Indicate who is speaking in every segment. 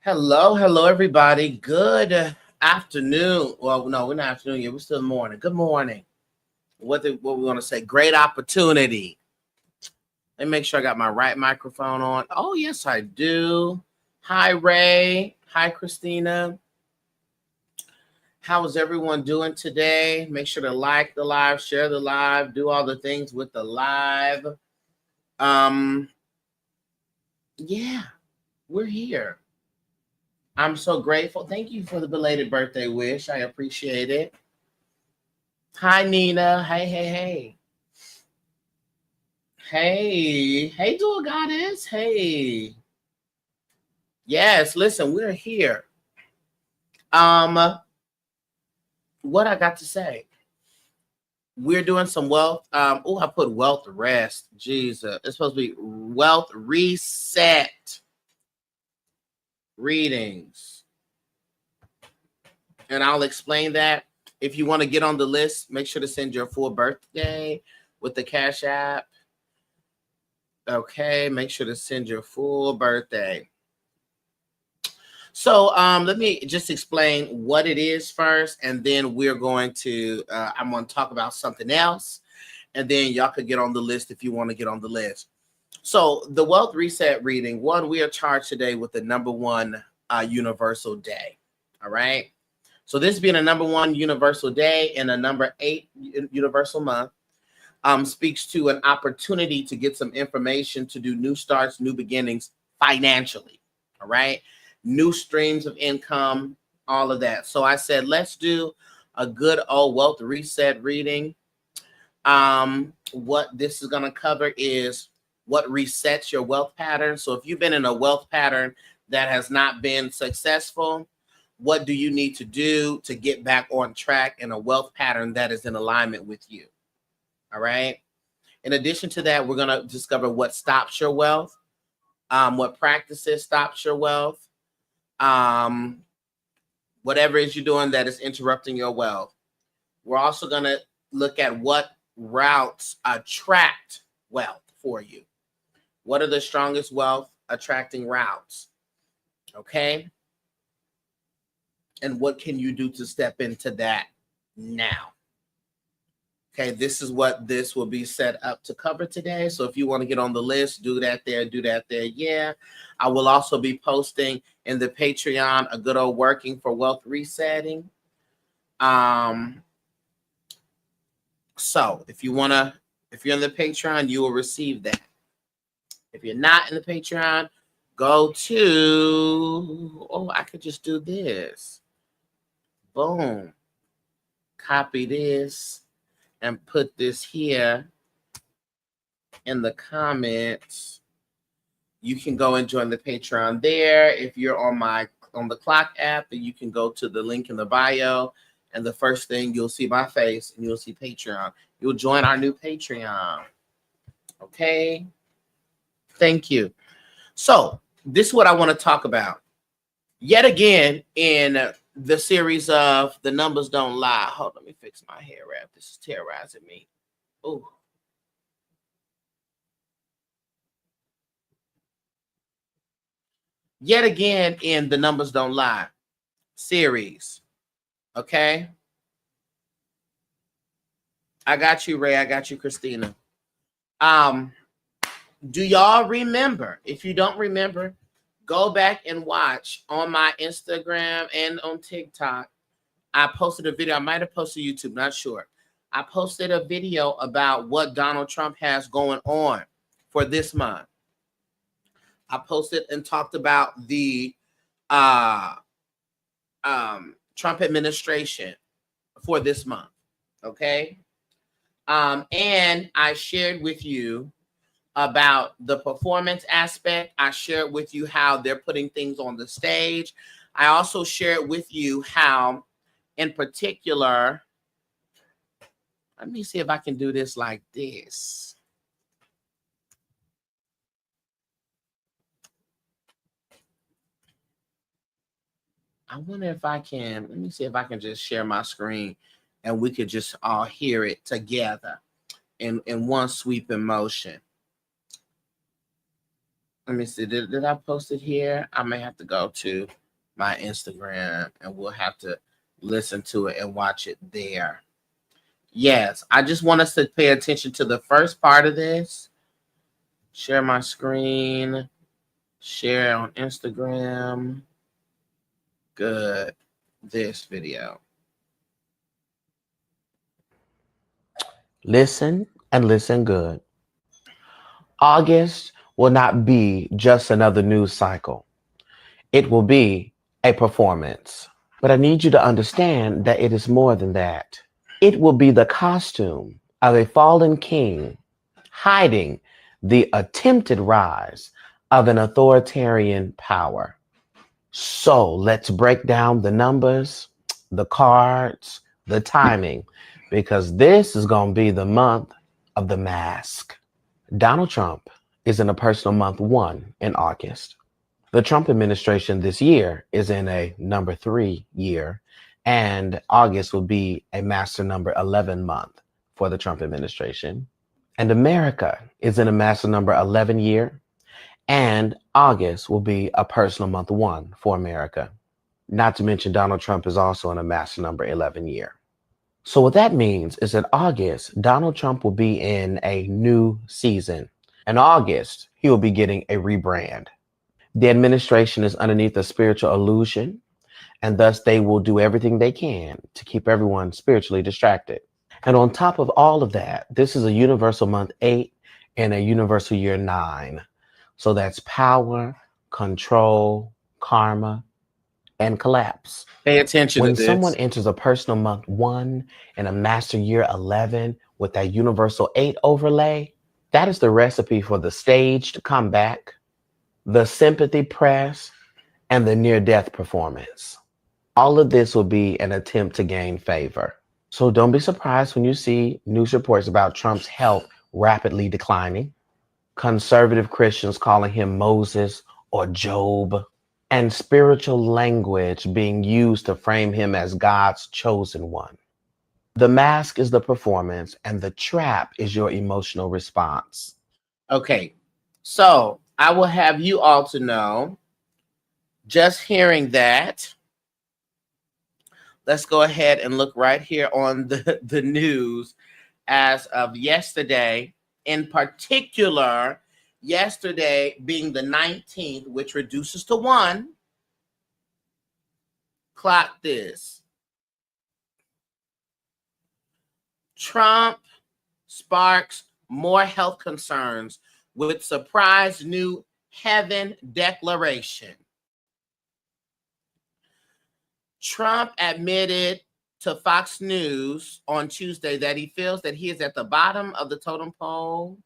Speaker 1: Hello, everybody. Good afternoon. Well, no, we're not afternoon yet. We're still morning. Good morning. What we want to say? Great opportunity. Let me make sure I got my right microphone on. Oh, yes, I do. Hi, Ray. Hi, Christina. How is everyone doing today? Make sure to like the live, share the live, do all the things with the live. Um, yeah, we're here. I'm so grateful. Thank you for the belated birthday wish. I appreciate it. Hi, Nina. Hey. Hey, Dual Goddess. Hey. Yes, listen, we're here. Um, what I got to say? We're doing some wealth. I put wealth rest. Jesus. It's supposed to be wealth reset readings. And I'll explain that. If you want to get on the list, make sure to send your full birthday with the Cash App. Okay, make sure to send your full birthday. So let me just explain what it is first, and then we're going to, I'm going to talk about something else, and then y'all could get on the list if you want to get on the list. So the Wealth Reset reading, we are charged today with the number one universal day. All right. So this being a number one universal day and a number 8 universal month, speaks to an opportunity to get some information to do new starts, new beginnings financially. All right. New streams of income, all of that. So I said, let's do a good old wealth reset reading. What this is going to cover is what resets your wealth pattern. So if you've been in a wealth pattern that has not been successful, what do you need to do to get back on track in a wealth pattern that is in alignment with you? All right. In addition to that, we're going to discover what stops your wealth, what practices stops your wealth, whatever it is you're doing that is interrupting your wealth. We're also going to look at what routes attract wealth for you. What are the strongest wealth attracting routes? Okay. And what can you do to step into that now? Okay, this is what this will be set up to cover today. So if you want to get on the list, do that there. Yeah. I will also be posting in the Patreon a good old working for wealth resetting. So if you're in the Patreon, you will receive that. If you're not in the Patreon, go to, I could just do this. Boom. Copy this and put this here in the comments. You can go and join the Patreon there. If you're on the Clock app, then you can go to the link in the bio, and the first thing you'll see my face and you'll see Patreon. You'll join our new Patreon. Okay. Thank you. So this is what I want to talk about. Yet again, in the series of The Numbers Don't Lie. Hold on, let me fix my hair wrap. This is terrorizing me. Oh. Yet again, in The Numbers Don't Lie series. Okay. I got you, Ray. I got you, Christina. Do y'all remember? If you don't remember, go back and watch on my Instagram and on TikTok. I posted a video. I might have posted YouTube, not sure. I posted a video about what Donald Trump has going on for this month. I posted and talked about the Trump administration for this month. Okay. And I shared with you about the performance aspect. I shared with you how they're putting things on the stage. I also shared with you how, in particular, let me see if I can do this like this. I wonder if I can, let me see if I can just share my screen and we could just all hear it together in one sweeping motion. Let me see. Did I post it here? I may have to go to my Instagram and we'll have to listen to it and watch it there. Yes, I just want us to pay attention to the first part of this. Share my screen. Share on Instagram. Good. This video.
Speaker 2: Listen and listen good. August will not be just another news cycle. It will be a performance. But I need you to understand that it is more than that. It will be the costume of a fallen king hiding the attempted rise of an authoritarian power. So let's break down the numbers, the cards, the timing, because this is going to be the month of the mask. Donald Trump is in a personal month 1 in August. The Trump administration this year is in a number 3 year, and August will be a master number 11 month for the Trump administration. And America is in a master number 11 year, and August will be a personal month 1 for America. Not to mention Donald Trump is also in a master number 11 year. So what that means is that August, Donald Trump will be in a new season. In August, he will be getting a rebrand. The administration is underneath a spiritual illusion, and thus they will do everything they can to keep everyone spiritually distracted. And on top of all of that, this is a universal month 8 and a universal year 9. So that's power, control, karma, and collapse.
Speaker 1: Pay attention
Speaker 2: When
Speaker 1: to
Speaker 2: someone
Speaker 1: this.
Speaker 2: enters a personal month 1 and a master year 11 with that universal 8 overlay, that is the recipe for the staged comeback, the sympathy press, and the near-death performance. All of this will be an attempt to gain favor. So don't be surprised when you see news reports about Trump's health rapidly declining, conservative Christians calling him Moses or Job, and spiritual language being used to frame him as God's chosen one. The mask is the performance, and the trap is your emotional response.
Speaker 1: Okay, so I will have you all to know, just hearing that, let's go ahead and look right here on the news as of yesterday, in particular, yesterday being the 19th, which reduces to 1. Clock this. Trump sparks more health concerns with surprise new heaven declaration. Trump admitted to Fox News on Tuesday that he feels that he is at the bottom of the totem pole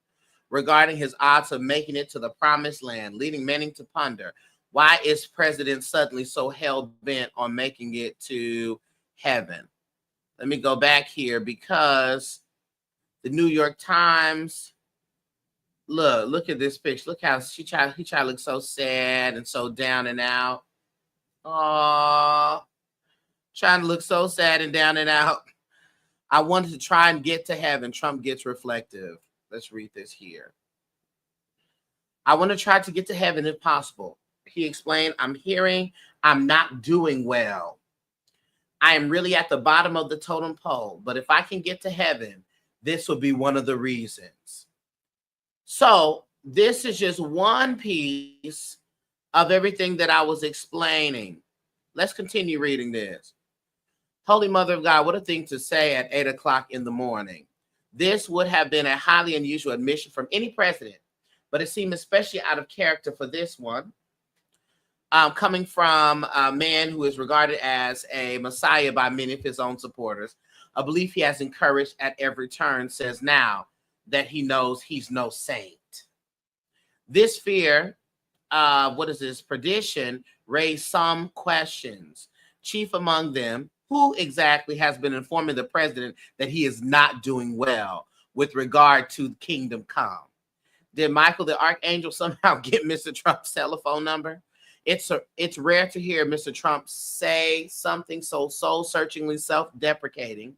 Speaker 1: regarding his odds of making it to the promised land, leading many to ponder, why is President suddenly so hell-bent on making it to heaven? Let me go back here because the New York Times, look at this picture. Look how he tried to look so sad and so down and out. Oh, trying to look so sad and down and out. I wanted to try and get to heaven. Trump gets reflective. Let's read this here. I want to try to get to heaven if possible. He explained, I'm hearing I'm not doing well. I am really at the bottom of the totem pole. But if I can get to heaven, this will be one of the reasons. So this is just one piece of everything that I was explaining. Let's continue reading this. Holy Mother of God, what a thing to say at 8 o'clock in the morning. This would have been a highly unusual admission from any president, but it seemed especially out of character for this one, coming from a man who is regarded as a messiah by many of his own supporters, a belief he has encouraged at every turn, says now that he knows he's no saint. This fear, perdition, raised some questions. Chief among them, who exactly has been informing the president that he is not doing well with regard to kingdom come? Did Michael the Archangel somehow get Mr. Trump's telephone number? It's rare to hear Mr. Trump say something so soul-searchingly self-deprecating,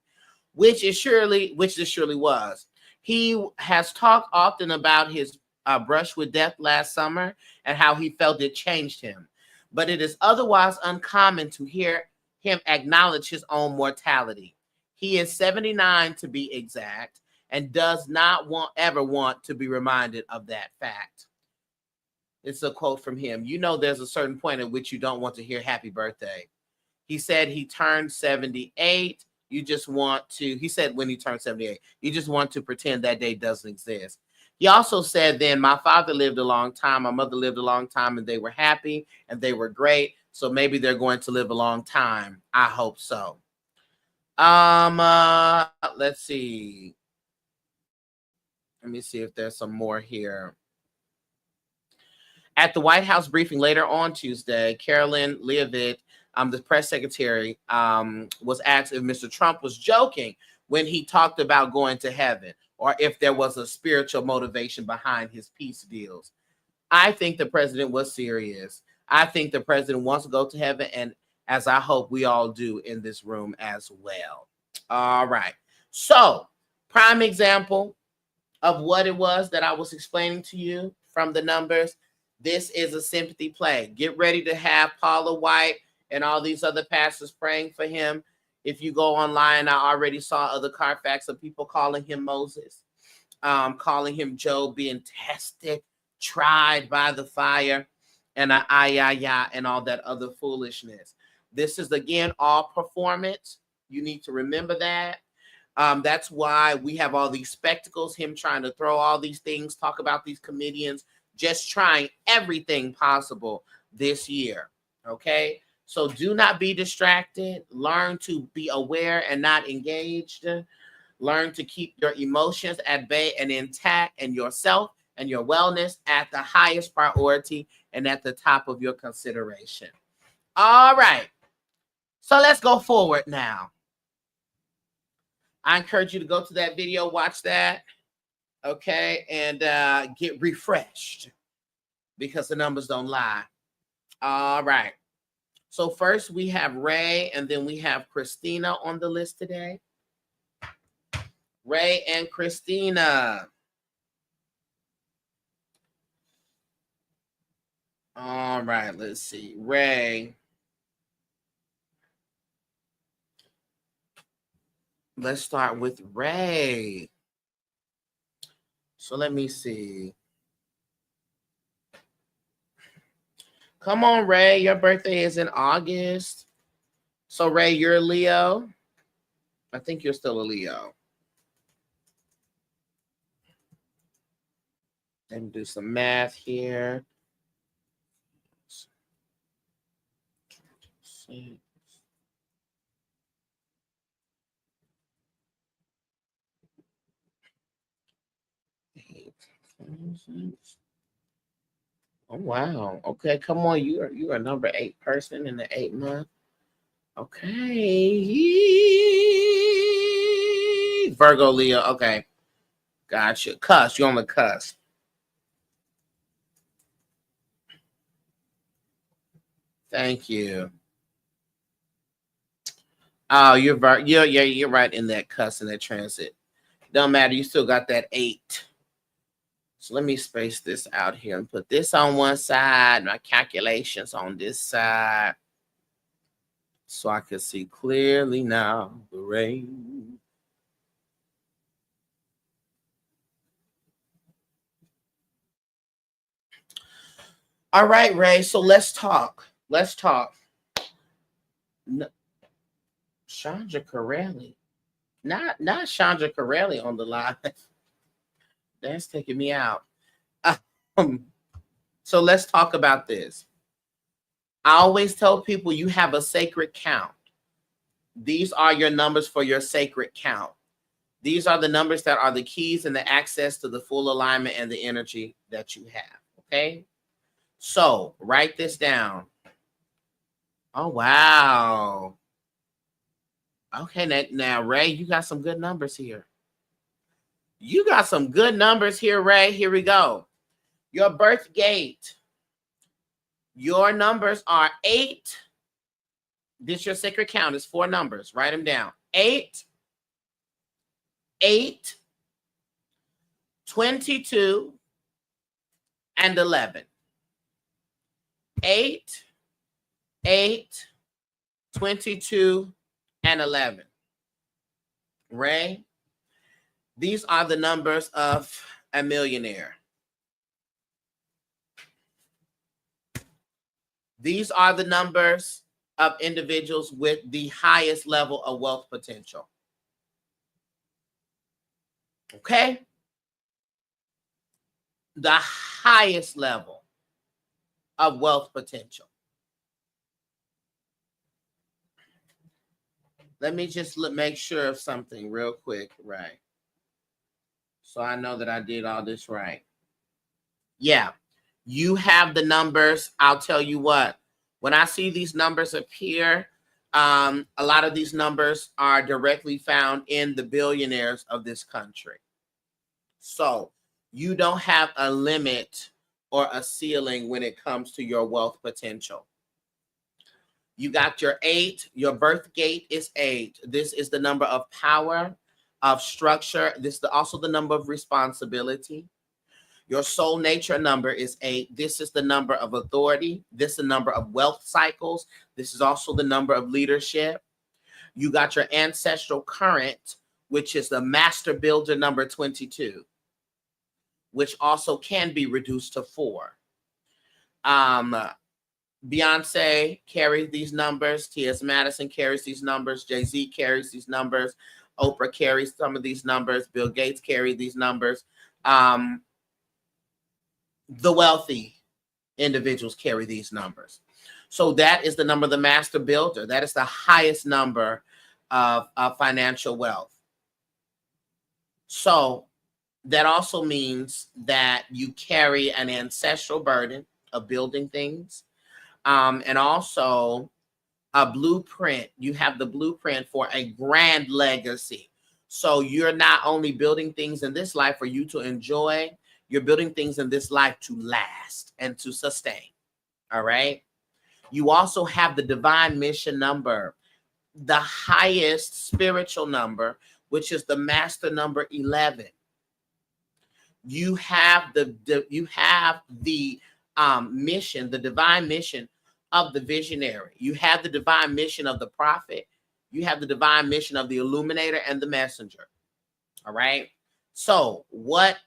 Speaker 1: which it surely was. He has talked often about his brushed with death last summer and how he felt it changed him. But it is otherwise uncommon to hear him acknowledge his own mortality. He is 79 to be exact, and does not ever want to be reminded of that fact. It's a quote from him. You know, there's a certain point at which you don't want to hear happy birthday. He said he turned 78. You just want to, he said when he turned 78, you just want to pretend that day doesn't exist. He also said then, my father lived a long time, my mother lived a long time, and they were happy and they were great. So maybe they're going to live a long time. I hope so. Let's see. Let me see if there's some more here. At the White House briefing later on Tuesday, Carolyn Leavitt, the press secretary, was asked if Mr. Trump was joking when he talked about going to heaven, or if there was a spiritual motivation behind his peace deals. I think the president was serious. I think the president wants to go to heaven, and as I hope we all do in this room as well. All right. So, prime example of what it was that I was explaining to you from the numbers. This is a sympathy play. Get ready to have Paula White and all these other pastors praying for him. If you go online, I already saw other Carfax of people calling him Moses, calling him Job, being tested, tried by the fire, and and all that other foolishness. This is, again, all performance. You need to remember that. That's why we have all these spectacles, him trying to throw all these things, talk about these comedians, just trying everything possible this year. Okay? So do not be distracted. Learn to be aware and not engaged. Learn to keep your emotions at bay and intact, and yourself and your wellness at the highest priority and at the top of your consideration. All right. So let's go forward now. I encourage you to go to that video, watch that, okay, and get refreshed, because the numbers don't lie. All right. So first we have Ray, and then we have Christina on the list today. Ray and Christina. All right, let's see. Ray. Let's start with Ray. So let me see. Come on, Ray. Your birthday is in August. So, Ray, you're a Leo. I think you're still a Leo. Let me do some math here. 6. Oh wow. Okay, come on. You're a number 8 person in the 8 month. Okay. Virgo, Leo. Okay. Gotcha. Cusp. You're on the cusp. Thank you. Oh, you're right in that cusp in that transit. Don't matter. You still got that 8. So let me space this out here and put this on one side, my calculations on this side, so I can see clearly now the rain. All right, Ray. So let's talk. Chandra Corelli. Not Chandra Corelli on the line. That's taking me out. So let's talk about this. I always tell people you have a sacred count. These are your numbers for your sacred count. These are the numbers that are the keys and the access to the full alignment and the energy that you have. Okay? So write this down. Oh, wow. Okay, now, Ray, you got some good numbers here. You got some good numbers here, Ray. Here we go. Your birth gate. Your numbers are 8. This your sacred count is 4 numbers. Write them down. 8, 8, 22, and 11. 8, 8, 22, and 11. Ray, these are the numbers of a millionaire. These are the numbers of individuals with the highest level of wealth potential. Okay? The highest level of wealth potential. Let me just make sure of something real quick, right? So I know that I did all this right. Yeah, you have the numbers. I'll tell you what, when I see these numbers appear, a lot of these numbers are directly found in the billionaires of this country. So you don't have a limit or a ceiling when it comes to your wealth potential. You got your 8. Your birth gate is 8. This is the number of power, of structure. This is also the number of responsibility. Your soul nature number is 8. This is the number of authority. This is the number of wealth cycles. This is also the number of leadership. You got your ancestral current, which is the master builder number 22, which also can be reduced to 4. Beyonce carries these numbers. T.S. Madison carries these numbers. Jay-Z carries these numbers. Oprah carries some of these numbers. Bill Gates carries these numbers. The wealthy individuals carry these numbers. So that is the number of the master builder. That is the highest number of financial wealth. So that also means that you carry an ancestral burden of building things. And also a blueprint. You have the blueprint for a grand legacy. So you're not only building things in this life for you to enjoy, you're building things in this life to last and to sustain. All right. You also have the divine mission number, the highest spiritual number, which is the master number 11. You have the mission, the divine mission of the visionary. You have the divine mission of the prophet. You have the divine mission of the illuminator and the messenger. All right. So what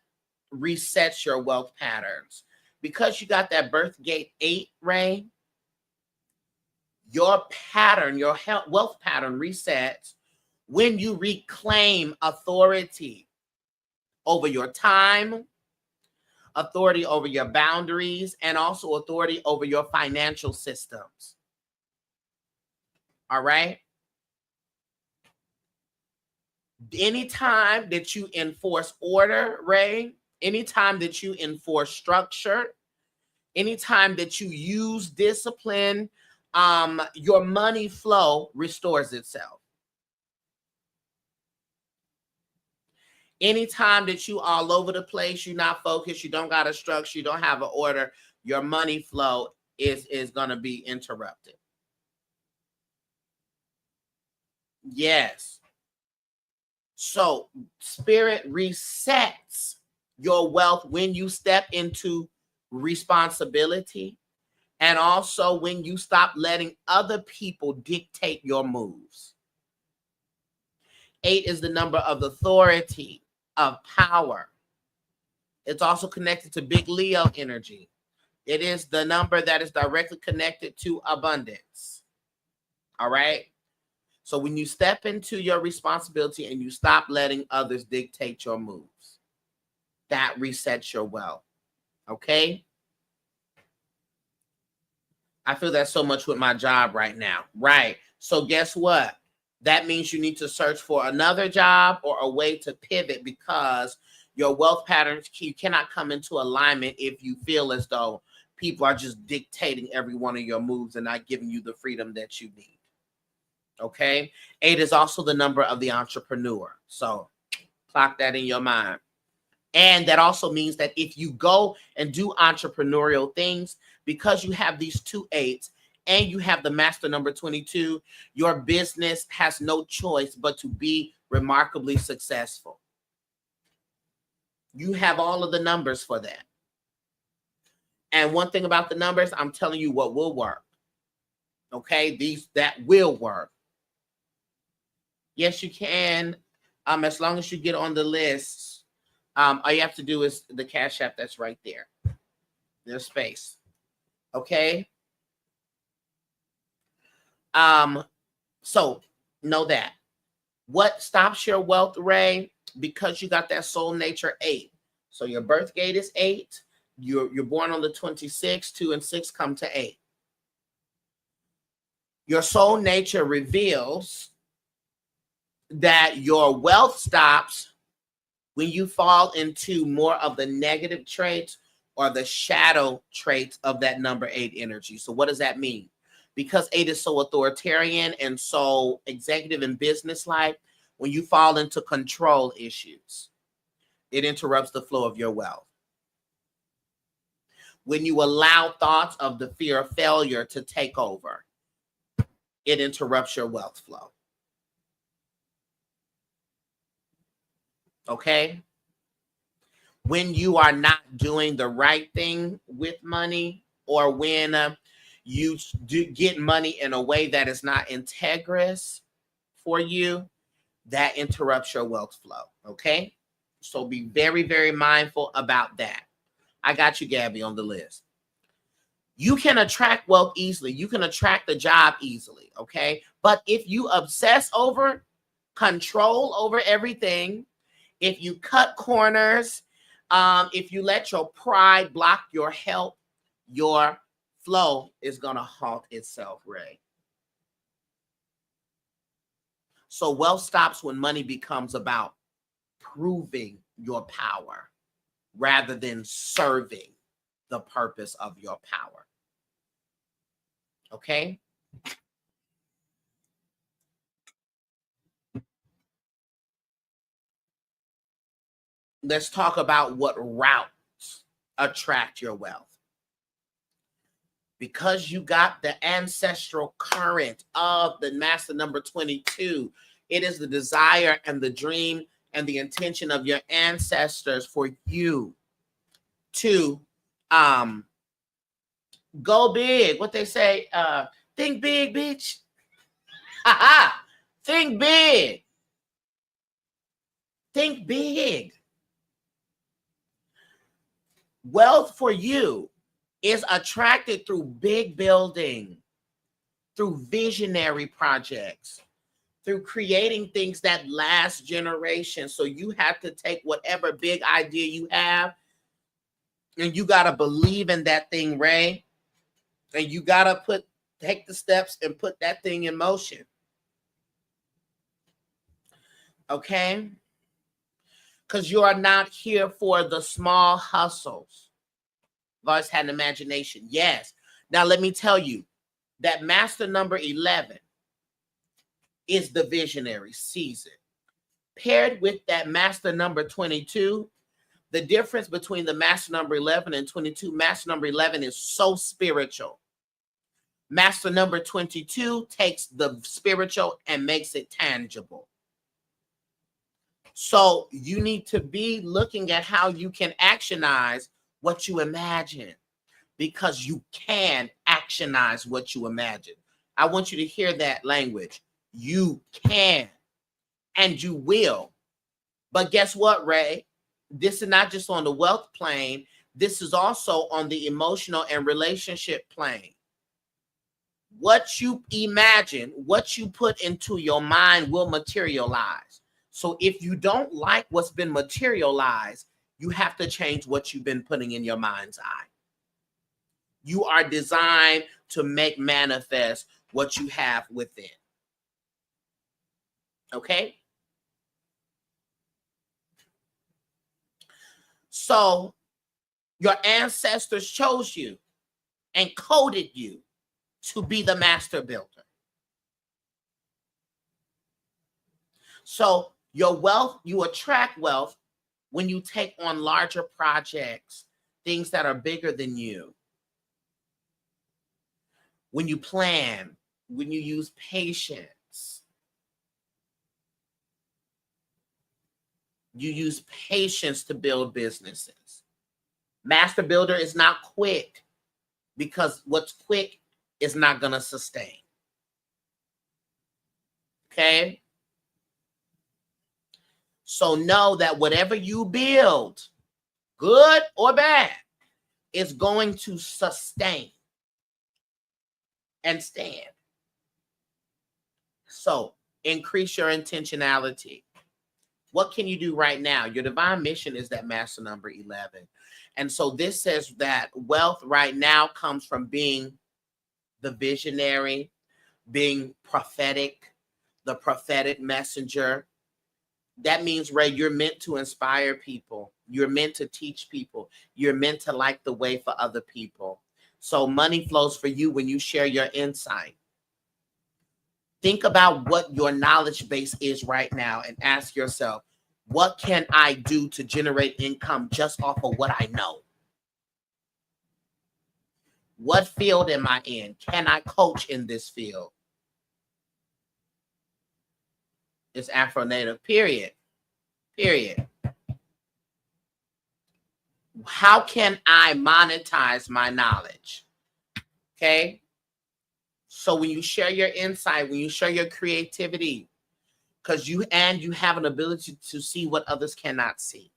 Speaker 1: resets your wealth patterns? Because you got that birth gate 8, Ray, your pattern, your wealth pattern resets when you reclaim authority over your time, authority over your boundaries, and also authority over your financial systems. All right. Anytime that you enforce order, Ray, anytime that you enforce structure, anytime that you use discipline, your money flow restores itself. Anytime that you all over the place, you're not focused, you don't got a structure, you don't have an order, your money flow is going to be interrupted. Yes. So spirit resets your wealth when you step into responsibility, and also when you stop letting other people dictate your moves. 8 is the number of authority, of power. It's also connected to big Leo energy. It is the number that is directly connected to abundance. All right. So when you step into your responsibility and you stop letting others dictate your moves, that resets your wealth. Okay. I feel that so much with my job right now. Right. So guess what? That means you need to search for another job or a way to pivot, because your wealth patterns, you cannot come into alignment if you feel as though people are just dictating every one of your moves and not giving you the freedom that you need. Okay. 8 is also the number of the entrepreneur. So clock that in your mind. And that also means that if you go and do entrepreneurial things, because you have these 2 8s and you have the master number 22, your business has no choice but to be remarkably successful. You have all of the numbers for that. And one thing about the numbers, I'm telling you what will work. Okay, that will work. Yes, you can. As long as you get on the list, all you have to do is the Cash App that's right there. There's space. Okay. So know that. What stops your wealth, Ray? Because you got that soul nature 8. So your birth gate is 8. You're born on the 26th. 2 and 6 come to 8. Your soul nature reveals that your wealth stops when you fall into more of the negative traits or the shadow traits of that number 8 energy. So what does that mean? Because 8 is so authoritarian and so executive and business-like, when you fall into control issues, it interrupts the flow of your wealth. When you allow thoughts of the fear of failure to take over, it interrupts your wealth flow. Okay? When you are not doing the right thing with money, or when you do get money in a way that is not integrous for you, that interrupts your wealth flow. Okay? So be very, very mindful about that. I got you, Gabby, on the list. You can attract wealth easily. You can attract the job easily. Okay? But if you obsess over, control over everything, if you cut corners, if you let your pride block your health, your flow is going to halt itself, Ray. So wealth stops when money becomes about proving your power rather than serving the purpose of your power. Okay? Let's talk about what routes attract your wealth. Because you got the ancestral current of the master number 22, it is the desire and the dream and the intention of your ancestors for you to go big. What they say, think big, bitch. Think big. Think big. Wealth for you is attracted through big building, through visionary projects, through creating things that last generations. So you have to take whatever big idea you have, and you got to believe in that thing, Ray. And you got to take the steps and put that thing in motion. Okay? Because you are not here for the small hustles. I've always had an imagination. Yes. Now, let me tell you that master number 11 is the visionary season. Paired with that master number 22, the difference between the master number 11 and 22, master number 11 is so spiritual. Master number 22 takes the spiritual and makes it tangible. So you need to be looking at how you can actionize what you imagine, because you can actionize what you imagine. I want you to hear that language. You can and you will. But guess what, Ray? This is not just on the wealth plane. This is also on the emotional and relationship plane. What you imagine, what you put into your mind will materialize. So if you don't like what's been materialized, you have to change what you've been putting in your mind's eye. You are designed to make manifest what you have within. Okay? So your ancestors chose you and coded you to be the master builder. So your wealth, you attract wealth when you take on larger projects, things that are bigger than you. When you plan, when you use patience. You use patience to build businesses. Master builder is not quick. because what's quick is not going to sustain. Okay? So know that whatever you build, good or bad, is going to sustain and stand. So increase your intentionality. What can you do right now? Your divine mission is that master number 11. And so this says that wealth right now comes from being the visionary, being prophetic, the prophetic messenger. That means, Ray, you're meant to inspire people. You're meant to teach people. You're meant to light the way for other people. So money flows for you when you share your insight. Think about what your knowledge base is right now and ask yourself, what can I do to generate income just off of what I know? What field am I in? Can I coach in this field? It's Afro-Native, period. Period. How can I monetize my knowledge? Okay. So when you share your insight, when you share your creativity, because you have an ability to see what others cannot see.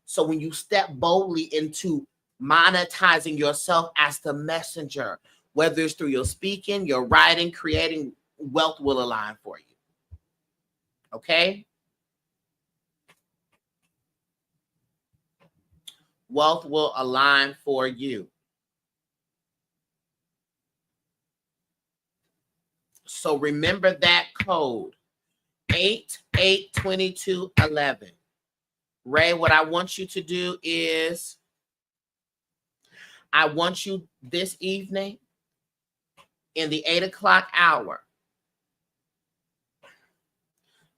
Speaker 1: So when you step boldly into monetizing yourself as the messenger, whether it's through your speaking, your writing, creating, wealth will align for you. Okay? Wealth will align for you. So remember that code, 882211. Ray, what I want you to do is, I want you this evening in the 8 o'clock hour,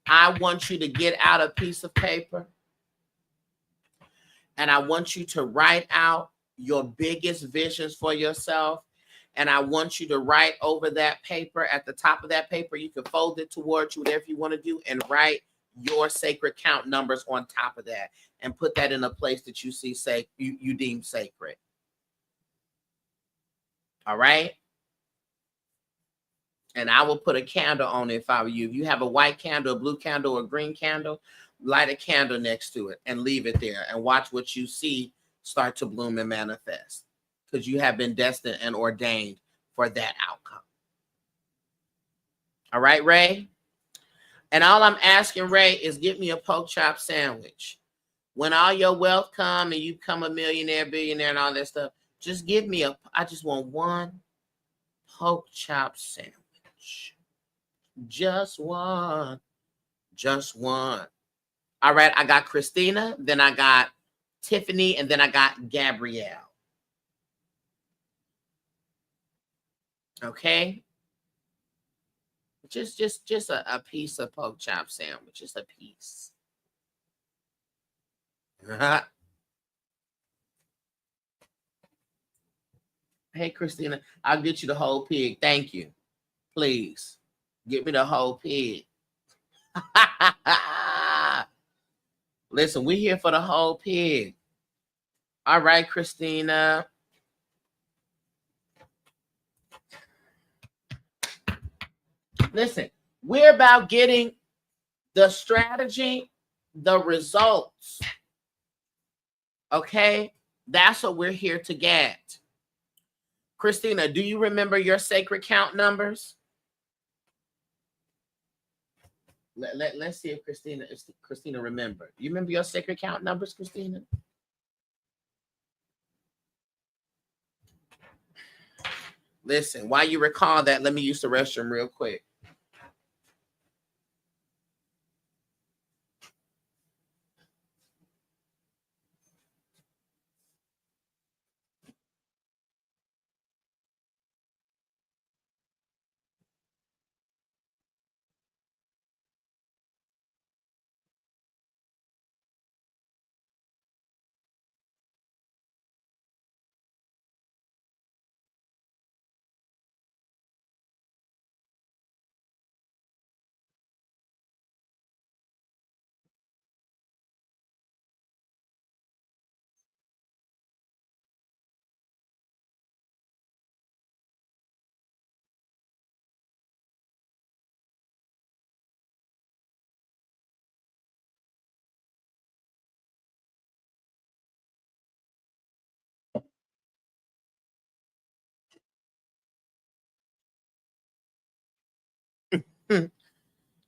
Speaker 1: I want you to get out a piece of paper and I want you to write out your biggest visions for yourself. And I want you to write over that paper, at the top of that paper, you can fold it towards you, whatever you want to do, and write your sacred count numbers on top of that and put that in a place that you see, say, you deem sacred. All right? And I will put a candle on it if I were you. If you have a white candle, a blue candle, or a green candle, light a candle next to it and leave it there and watch what you see start to bloom and manifest, because you have been destined and ordained for that outcome. All right, Ray? And all I'm asking, Ray, is get me a pork chop sandwich. When all your wealth come and you become a millionaire, billionaire, and all that stuff, just give me I just want one pork chop sandwich. Just one. Just one. All right, I got Christina, then I got Tiffany, and then I got Gabrielle. Okay? Just a piece of pork chop sandwich. Just a piece. Hey, Christina, I'll get you the whole pig. Thank you. Please. Get me the whole pig. Listen, we're here for the whole pig. All right, Christina. Listen, we're about getting the strategy, the results. Okay? That's what we're here to get. Christina, do you remember your sacred count numbers? Let's see if Christina remember. You remember your sacred count numbers, Christina? Listen, while you recall that, let me use the restroom real quick.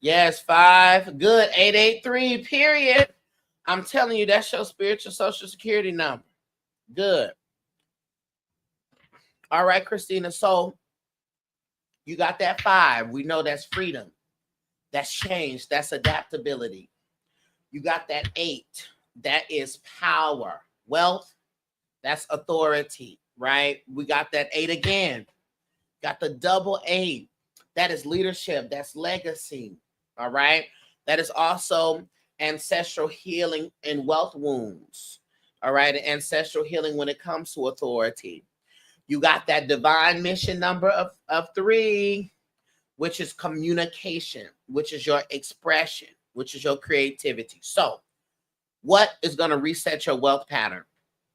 Speaker 1: Yes, 5. Good. 883, period. I'm telling you, that's your spiritual social security number. Good. All right, Christina. So you got that 5. We know that's freedom. That's change. That's adaptability. You got that 8. That is power. Wealth. That's authority, right? We got that 8 again. Got the double 8. That is leadership. That's legacy. All right. That is also ancestral healing and wealth wounds. All right. Ancestral healing when it comes to authority. You got that divine mission number of 3, which is communication, which is your expression, which is your creativity. So what is going to reset your wealth pattern?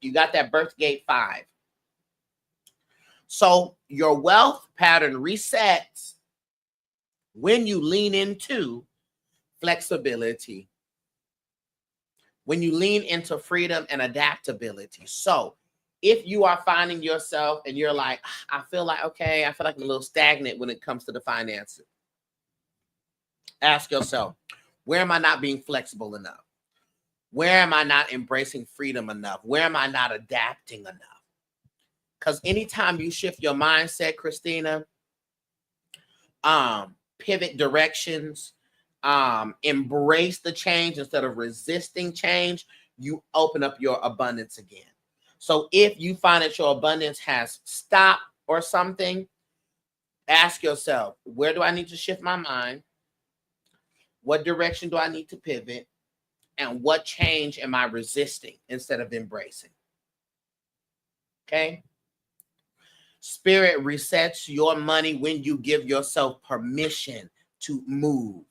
Speaker 1: You got that birth gate 5. So your wealth pattern resets when you lean into flexibility, when you lean into freedom and adaptability. So if you are finding yourself and you're like, I feel like I'm a little stagnant when it comes to the finances, ask yourself, where am I not being flexible enough? Where am I not embracing freedom enough? Where am I not adapting enough? Because anytime you shift your mindset, Christina, pivot directions, embrace the change instead of resisting change, you open up your abundance again. So if you find that your abundance has stopped or something, ask yourself, where do I need to shift my mind? What direction do I need to pivot? And what change am I resisting instead of embracing? Okay. Spirit resets your money when you give yourself permission to move,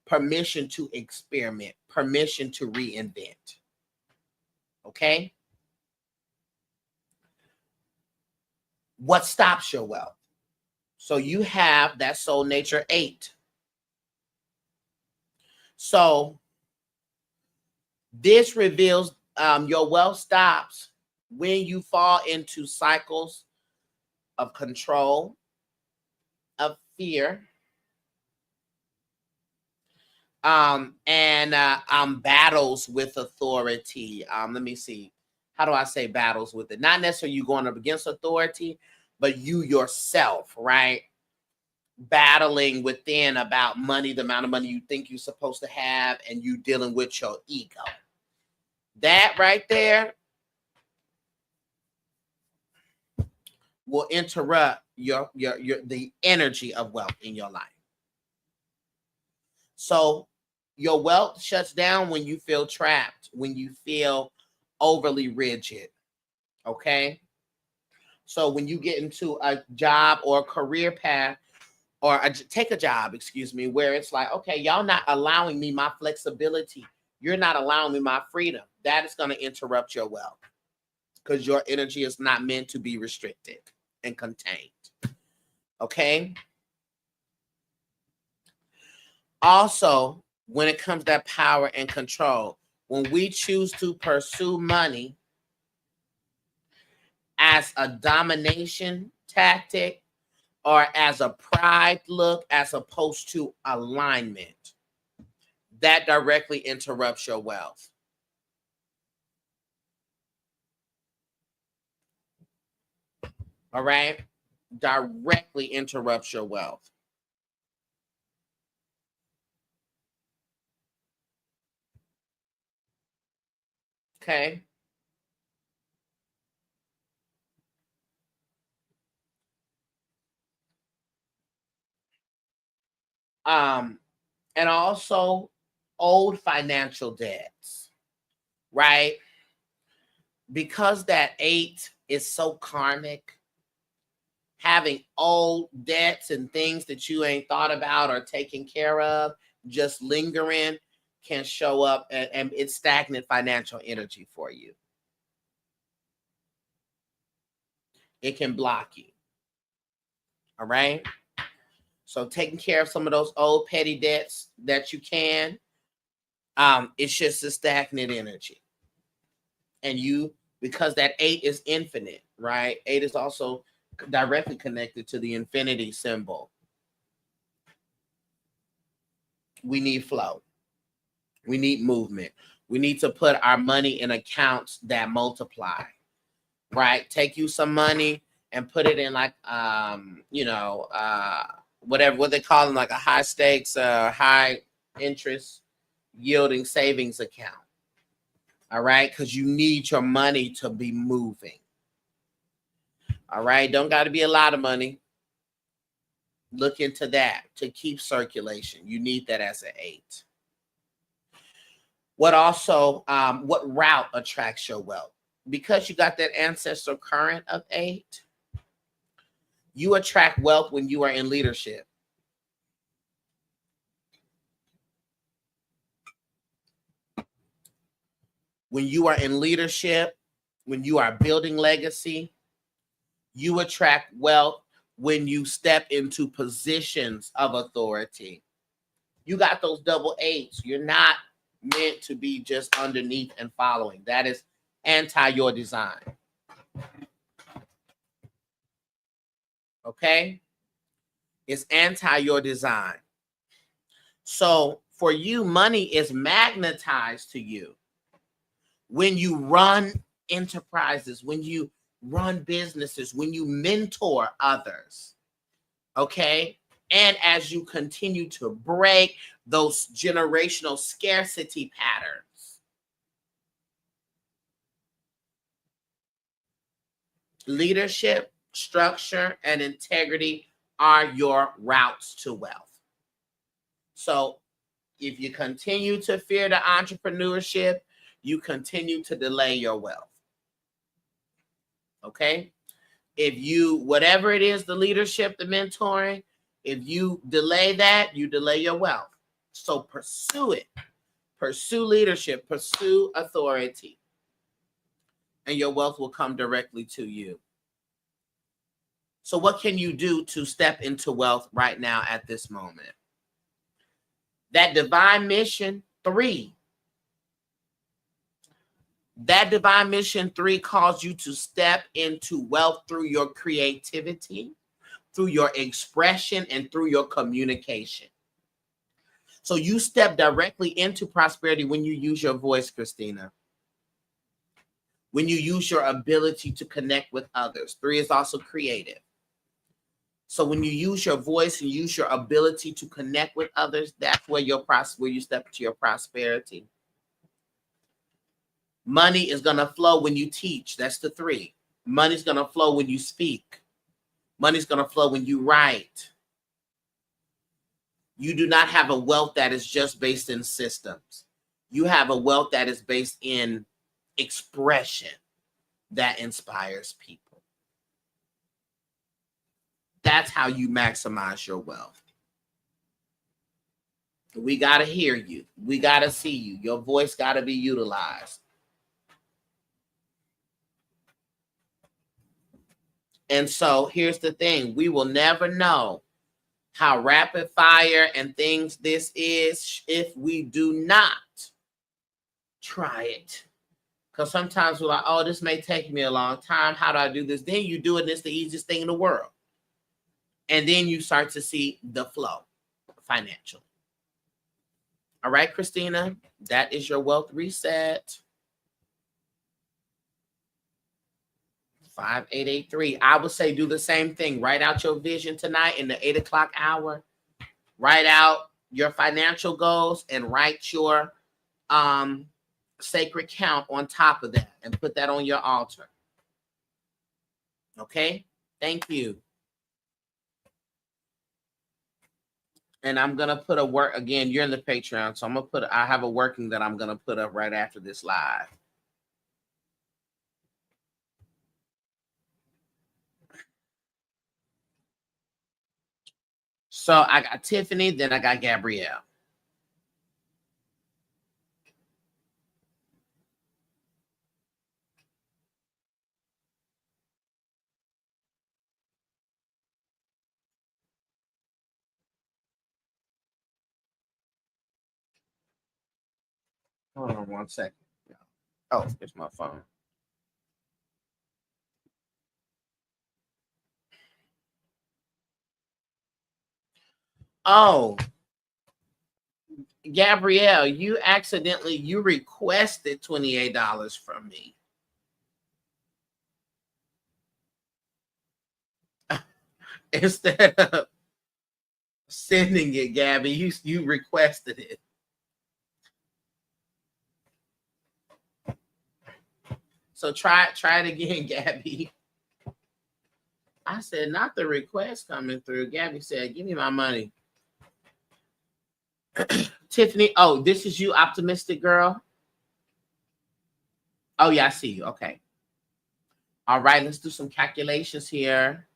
Speaker 1: permission to experiment, permission to reinvent. Okay? What stops your wealth? So you have that soul nature 8. So this reveals your wealth stops when you fall into cycles of control, of fear, and battles with authority. Let me see. How do I say battles with it? Not necessarily you going up against authority, but you yourself, right? Battling within about money, the amount of money you think you're supposed to have, and you dealing with your ego. That right there will interrupt your the energy of wealth in your life. So your wealth shuts down when you feel trapped, when you feel overly rigid. Okay. So when you get into a job or a career path, or take a job, where it's like, okay, y'all not allowing me my flexibility. You're not allowing me my freedom. That is going to interrupt your wealth because your energy is not meant to be restricted and contained. Okay. Also, when it comes to that power and control, when we choose to pursue money as a domination tactic or as a pride look, as opposed to alignment, that directly interrupts your wealth. All right? Directly interrupts your wealth. Okay? And also old financial debts, right? Because that 8 is so karmic, having old debts and things that you ain't thought about or taken care of, just lingering, can show up and it's stagnant financial energy for you. It can block you. All right. So taking care of some of those old petty debts that you can, it's just a stagnant energy. And you, because that 8 is infinite, right? 8 is also directly connected to the infinity symbol. we need flow. We need movement. We need to put our money in accounts that multiply, right? Take you some money and put it in like, whatever, what they call them, like a high stakes, high interest yielding savings account. All right. Because you need your money to be moving. All right. Don't got to be a lot of money. Look into that to keep circulation. You need that as an 8. What route attracts your wealth? Because you got that ancestor current of 8, you attract wealth when you are in leadership. When you are in leadership, when you are building legacy, you attract wealth when you step into positions of authority. You got those double 8s. You're not meant to be just underneath and following. That is anti your design. Okay? It's anti your design. So for you, money is magnetized to you when you run enterprises, when you run businesses, when you mentor others. Okay? And as you continue to break those generational scarcity patterns. Leadership, structure, and integrity are your routes to wealth. So if you continue to fear the entrepreneurship, you continue to delay your wealth. Okay? If you, whatever it is, the leadership, the mentoring, if you delay that, you delay your wealth. So pursue it. Pursue leadership, pursue authority, and your wealth will come directly to you. So what can you do to step into wealth right now at this moment? That divine mission 3. That divine mission 3 calls you to step into wealth through your creativity, through your expression, and through your communication. So you step directly into prosperity when you use your voice, Christina. When you use your ability to connect with others. 3 is also creative. So when you use your voice and use your ability to connect with others, that's where you step into your prosperity. Money is going to flow when you teach. That's the 3. Money's going to flow when you speak. Money's going to flow when you write. You do not have a wealth that is just based in systems. You have a wealth that is based in expression that inspires people. That's how you maximize your wealth. We got to hear you. We got to see you. Your voice got to be utilized. And so here's the thing. We will never know how rapid fire and things this is if we do not try it. Because sometimes we're like, oh, this may take me a long time. How do I do this? Then you do it, and it's the easiest thing in the world. And then you start to see the flow financially. All right, Christina, that is your wealth reset. 5883. I would say do the same thing. Write out your vision tonight in the 8 o'clock hour. Write out your financial goals and write your sacred count on top of that and put that on your altar. Okay? Thank you. And I'm going to put a work, again, you're in the Patreon, so I have a working that I'm going to put up right after this live. So I got Tiffany, then I got Gabrielle. Hold on 1 second. Oh, it's my phone. Oh, Gabrielle, you requested $28 from me. Instead of sending it, Gabby, you requested it. So try it again, Gabby. I said, not the request coming through. Gabby said, give me my money. Tiffany, oh, this is you, optimistic girl. Oh, yeah, I see you. Okay. All right, let's do some calculations here.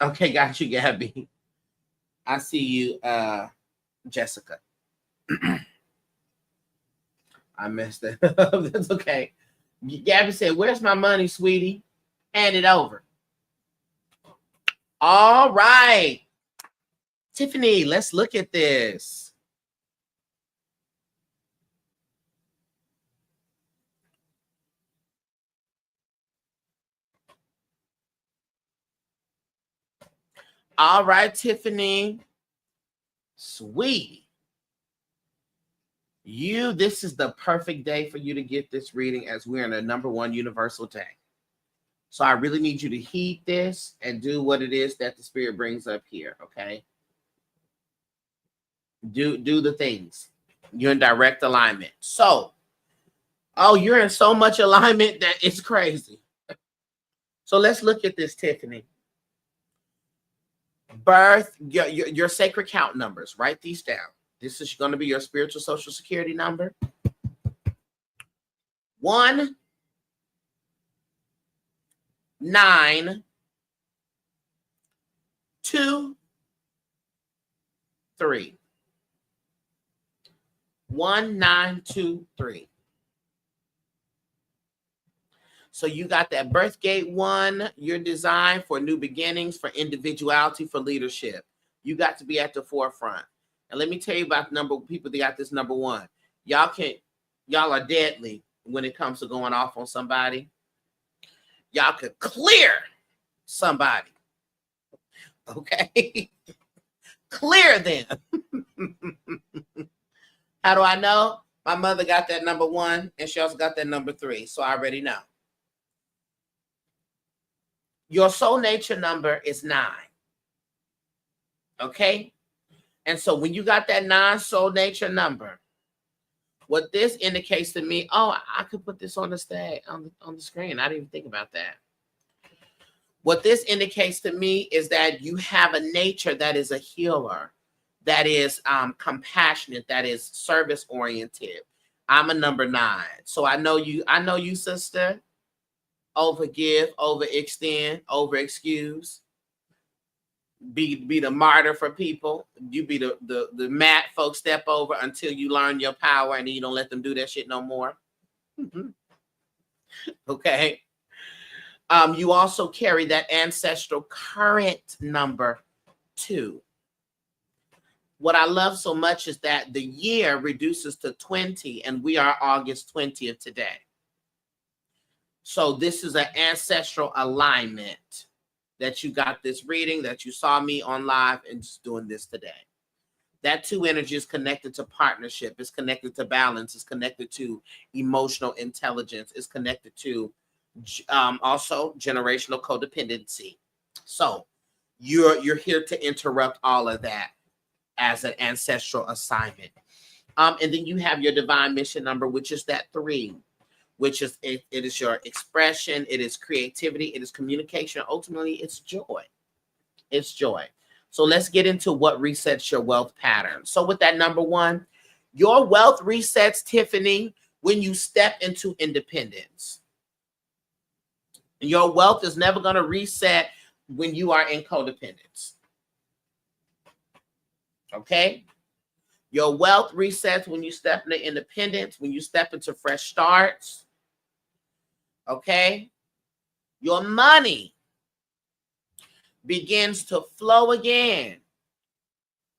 Speaker 1: Okay, got you, Gabby. I see you, Jessica. I messed it up. That's okay. Gabby said, where's my money, sweetie? Hand it over. All right. Tiffany, let's look at this. All right, Tiffany. Sweet. This is the perfect day for you to get this reading, as we're in a number one universal day. So I really need you to heed this and do what it is that the spirit brings up here, okay? Do the things. You're in direct alignment. So, oh, you're in so much alignment that it's crazy. So let's look at this, Tiffany. Birth, your sacred count numbers. Write these down. This is going to be your spiritual social security number. 1, 9, 2, 3. 1, 9, 2, 3. So you got that birth gate 1. You're designed for new beginnings, for individuality, for leadership. You got to be at the forefront. And let me tell you about the number of people that got this number 1. Y'all are deadly when it comes to going off on somebody. Y'all could clear somebody. Okay? Clear them. How do I know? My mother got that number 1, and she also got that number 3. So I already know. Your soul nature number is 9. Okay? And so when you got that 9 soul nature number, what this indicates to me, oh, I could put this on the on the screen. I didn't even think about that. What this indicates to me is that you have a nature that is a healer, that is compassionate, that is service oriented. I'm a number 9. So I know you, sister. Overgive, overextend, overexcuse. Be the martyr for people. You be the mat folks step over until you learn your power, and then you don't let them do that shit no more. Okay. You also carry that ancestral current number 2. What I love so much is that the year reduces to 20, and we are August 20th today. So this is an ancestral alignment that you got this reading, that you saw me on live and just doing this today. That 2 energy is connected to partnership, is connected to balance, is connected to emotional intelligence, is connected to also generational codependency. So you're here to interrupt all of that as an ancestral assignment. And then you have your divine mission number, which is that 3, which is it is your expression, it is creativity, it is communication. Ultimately, it's joy. It's joy. So let's get into what resets your wealth pattern. So with that number 1, your wealth resets, Tiffany, when you step into independence. Your wealth is never going to reset when you are in codependence. Okay? Your wealth resets when you step into independence, when you step into fresh starts. Okay? Your money begins to flow again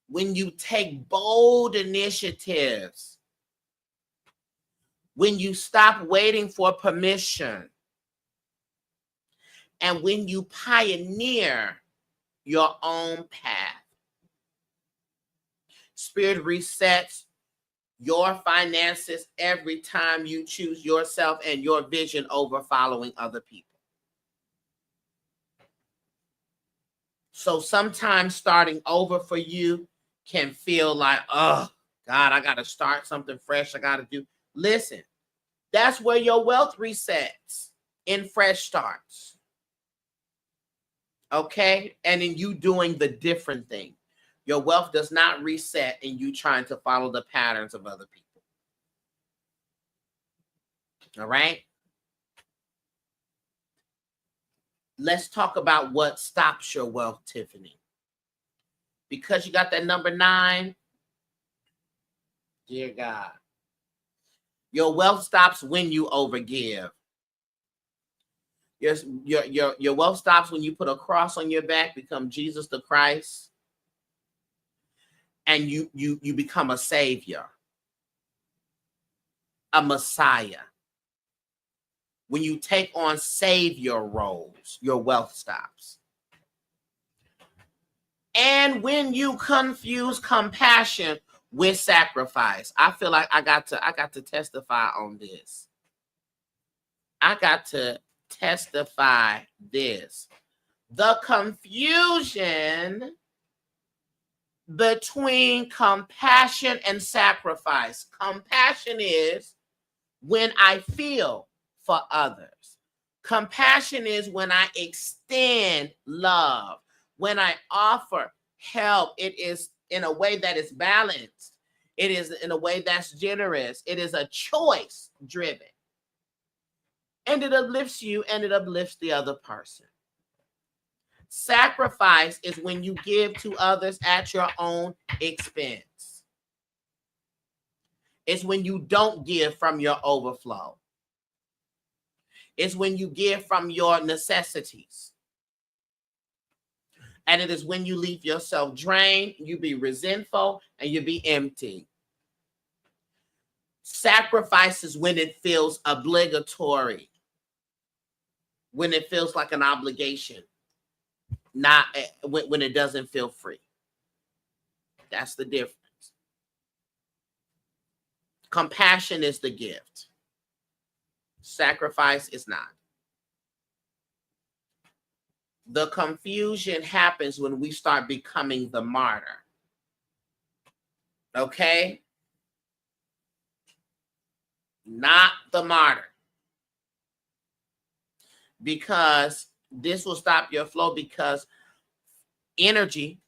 Speaker 1: when you take bold initiatives. when you stop waiting for permission, and when you pioneer your own path. Spirit resets your finances every time you choose yourself and your vision over following other people. So sometimes starting over for you can feel like, oh, God, I got to start something fresh. I got to do. Listen, that's where your wealth resets, in fresh starts. Okay? And in you doing the different thing. Your wealth does not reset in you trying to follow the patterns of other people. All right? Let's talk about what stops your wealth, Tiffany. Because you got that number 9, dear God, your wealth stops when you overgive. Your wealth stops when you put a cross on your back, become Jesus the Christ, and you become a savior, a Messiah. When you take on savior roles, your wealth stops. And when you confuse compassion with sacrifice, I feel like I got to testify on this. I got to testify this. The confusion between compassion and sacrifice. Compassion is when I feel for others. Compassion is when I extend love, when I offer help. It is in a way that is balanced. It is in a way that's generous. It is a choice driven. And it uplifts you and it uplifts the other person. Sacrifice is when you give to others at your own expense. It's when you don't give from your overflow. It's when you give from your necessities. And it is when you leave yourself drained, you be resentful, and you be empty. Sacrifice is when it feels obligatory, when it feels like an obligation, not when it doesn't feel free. That's the difference. Compassion is the gift. Sacrifice is not. The confusion happens when we start becoming the martyr. Okay? Not the martyr. Because this will stop your flow, because energy,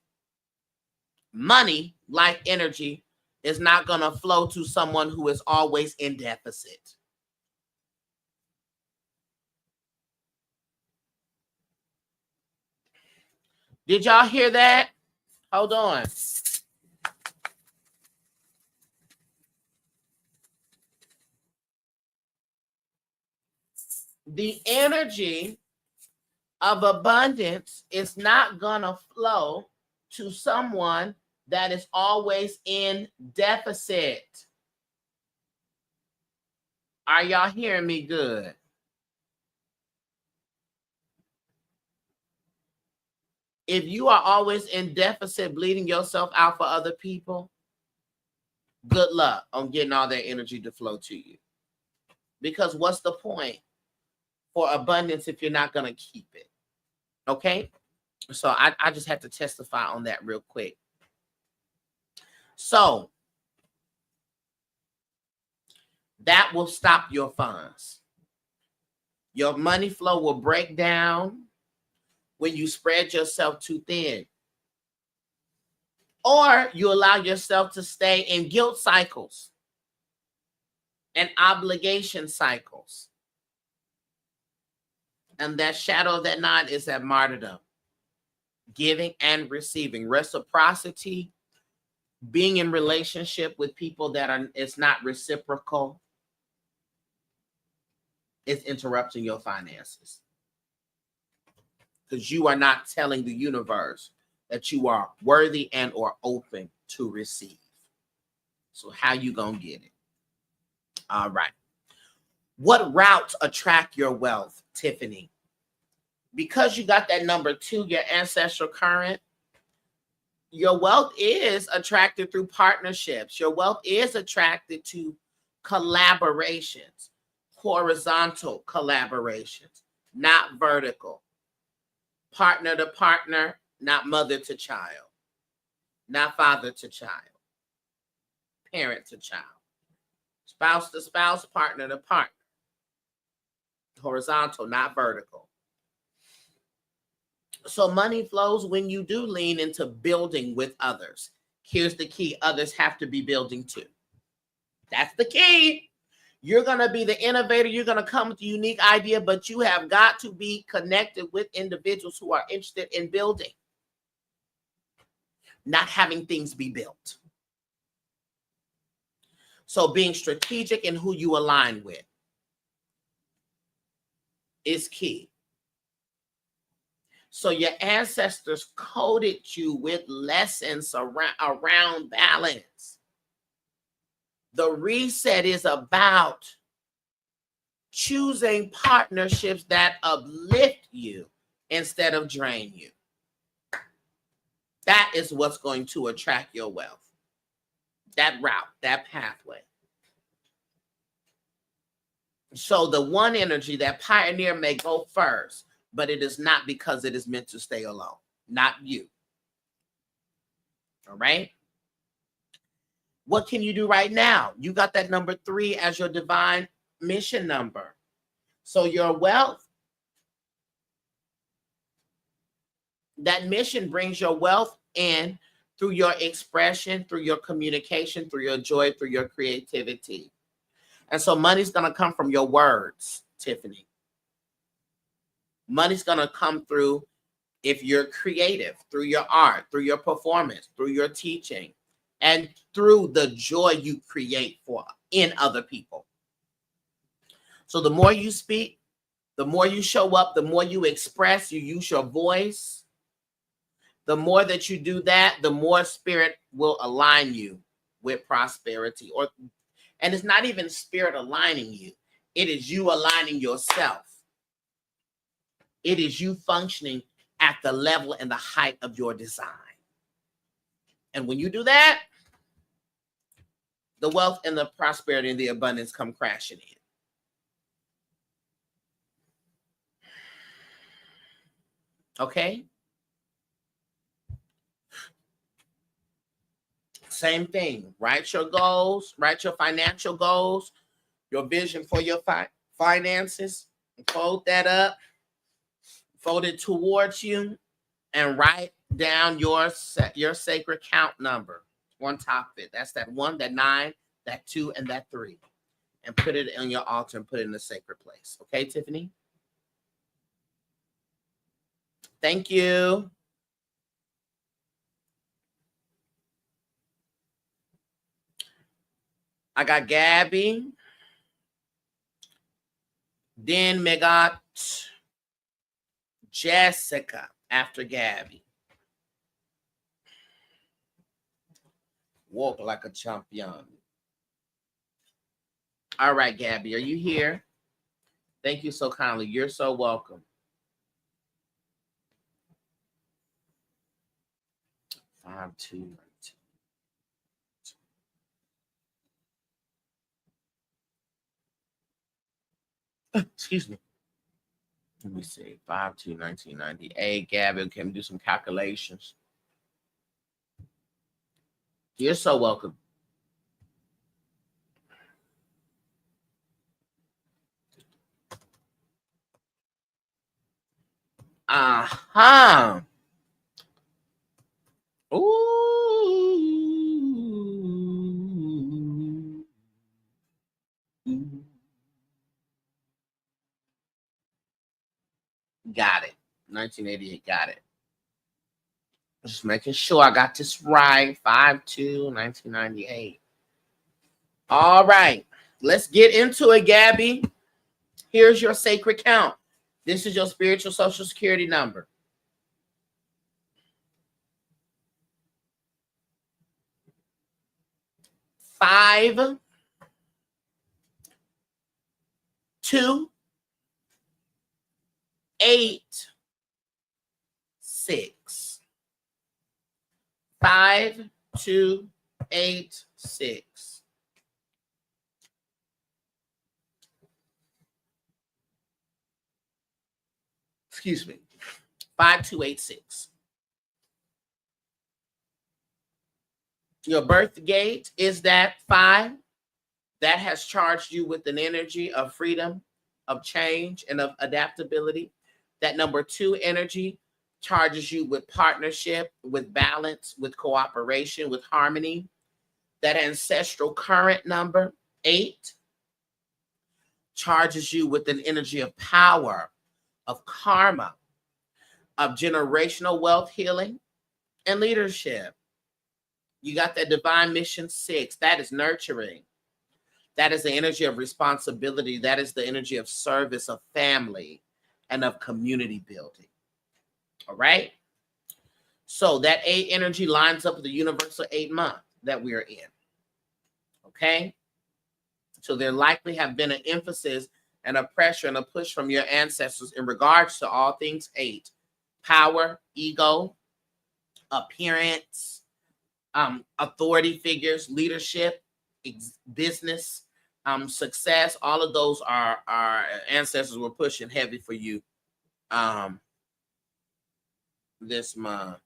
Speaker 1: money, like energy, is not going to flow to someone who is always in deficit. Did y'all hear that? Hold on. The energy of abundance is not going to flow to someone that is always in deficit. Are y'all hearing me good? If you are always in deficit, bleeding yourself out for other people, good luck on getting all that energy to flow to you. Because what's the point for abundance if you're not going to keep it? Okay? So I just have to testify on that real quick. So that will stop your funds. Your money flow will break down when you spread yourself too thin. Or you allow yourself to stay in guilt cycles and obligation cycles. And that shadow of that 9 is that martyrdom. Giving and receiving. Reciprocity. Being in relationship with people that it's not reciprocal. It's interrupting your finances. Because you are not telling the universe that you are worthy and or open to receive. So how you gonna get it? All right. What routes attract your wealth, Tiffany? Because you got that number 2, your ancestral current, your wealth is attracted through partnerships. Your wealth is attracted to collaborations, horizontal collaborations, not vertical. Partner to partner, not mother to child, not father to child, parent to child, spouse to spouse, partner to partner. Horizontal, not vertical. So money flows when you do lean into building with others. Here's the key. Others have to be building too. That's the key. You're going to be the innovator. You're going to come with a unique idea, but you have got to be connected with individuals who are interested in building, not having things be built. So being strategic in who you align with is key. So your ancestors coded you with lessons around balance. The reset is about choosing partnerships that uplift you instead of drain you. That is what's going to attract your wealth. That route, that pathway. So the one energy, that pioneer, may go first, but it is not because it is meant to stay alone. Not you. All right? What can you do right now? You got that number 3 as your divine mission number. So your wealth, that mission brings your wealth in through your expression, through your communication, through your joy, through your creativity. And so money's going to come from your words, Tiffany. Money's going to come through, if you're creative, through your art, through your performance, through your teaching, and through the joy you create in other people. So the more you speak, the more you show up, the more you express, you use your voice. The more that you do that, the more spirit will align you with prosperity. And it's not even spirit aligning you. It is you aligning yourself. It is you functioning at the level and the height of your design. And when you do that, the wealth and the prosperity and the abundance come crashing in. Okay? Same thing. Write your goals, write your financial goals, your vision for your finances, fold that up, fold it towards you, and write down your sacred count number on top of it. That's that 1, that 9, that 2, and that 3. And put it on your altar and put it in a sacred place. Okay, Tiffany? Thank you. I got Gabby. Then we got Jessica after Gabby. Walk like a champion. All right, Gabby, are you here? Thank you so kindly. You're so welcome. 5-2. Excuse me. Let me see. 5-2-1998. Gabby, can we do some calculations? You're so welcome. Uh-huh. Ooh. Got it. 1988. Got it. Just making sure I got this right. 5-2-1998. All right. Let's get into it, Gabby. Here's your sacred count. This is your spiritual social security number. 5 2, 8, 6. 5, 2, 8, 6. Excuse me. 5, 2, 8, 6. Your birth gate is that 5 that has charged you with an energy of freedom, of change, and of adaptability. That number 2 energy charges you with partnership, with balance, with cooperation, with harmony. That ancestral current number 8 charges you with an energy of power, of karma, of generational wealth healing, and leadership. You got that divine mission 6. That is nurturing. That is the energy of responsibility. That is the energy of service, of family, and of community building. All right? So that 8 energy lines up with the universal 8 month that we are in. Okay? So there likely have been an emphasis and a pressure and a push from your ancestors in regards to all things 8. Power, ego, appearance, authority figures, leadership, business, success. All of those are our ancestors were pushing heavy for you this month.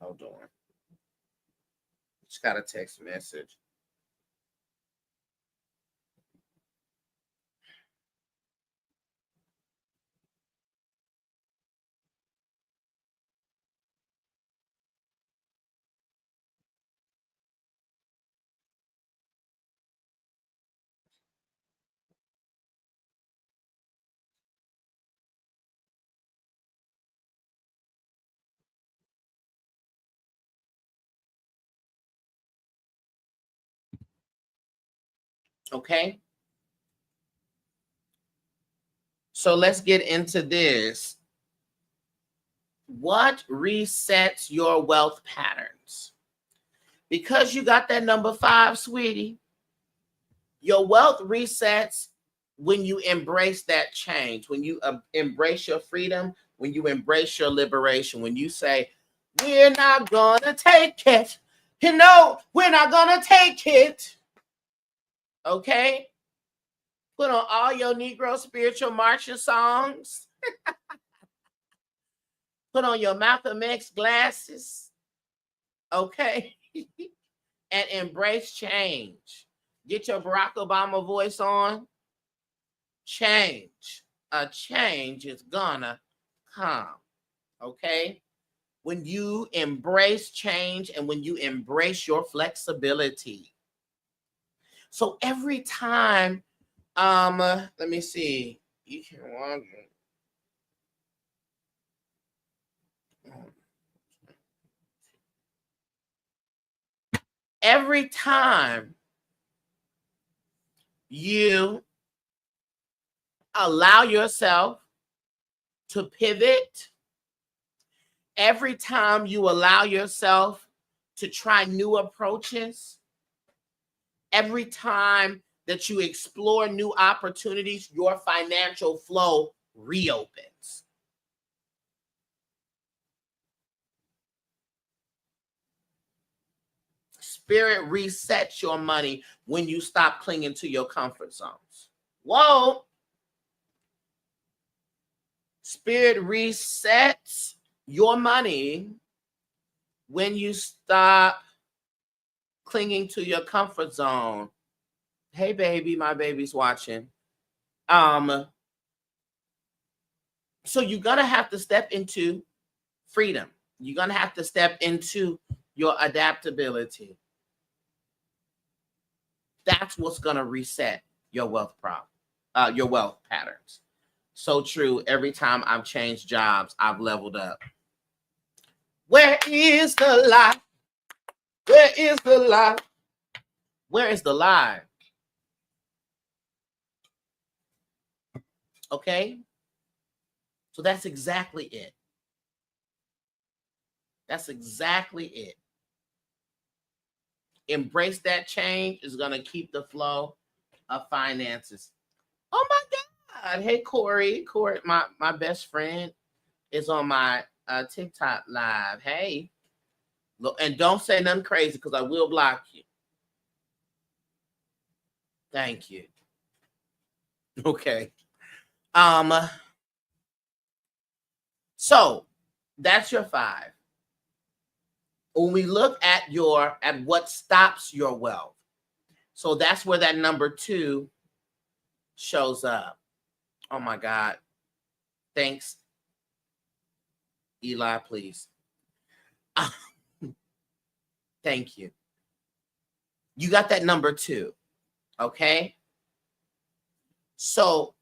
Speaker 1: Hold on. Just got a text message. Okay. So let's get into this. What resets your wealth patterns? Because you got that number 5, sweetie, your wealth resets when you embrace that change, when you embrace your freedom, when you embrace your liberation, when you say, we're not gonna take it. You know, we're not gonna take it. Okay? Put on all your Negro spiritual marching songs. Put on your Malcolm X glasses. Okay? And embrace change. Get your Barack Obama voice on. Change. A change is gonna come. Okay? When you embrace change and when you embrace your flexibility. So every time, let me see. You can wonder. Every time you allow yourself to pivot, every time you allow yourself to try new approaches, every time that you explore new opportunities, your financial flow reopens. Spirit resets your money when you stop clinging to your comfort zones. Whoa. Spirit resets your money when you stop clinging to your comfort zone. Hey, baby, my baby's watching. So you're going to have to step into freedom. You're going to have to step into your adaptability. That's what's going to reset your wealth your wealth patterns. So true. Every time I've changed jobs, I've leveled up. Where is the lie? Where is the lie? Where is the lie? Okay? So that's exactly it. That's exactly it. Embrace that change is going to keep the flow of finances. Oh my God. Hey, Corey. Corey, my best friend is on my TikTok live. Hey. Look, and don't say nothing crazy because I will block you. Thank you. Okay. So that's your 5. When we look at what stops your wealth, so that's where that number 2 shows up. Oh my God. Thanks, Eli, please. Thank you. You got that number 2. Okay. So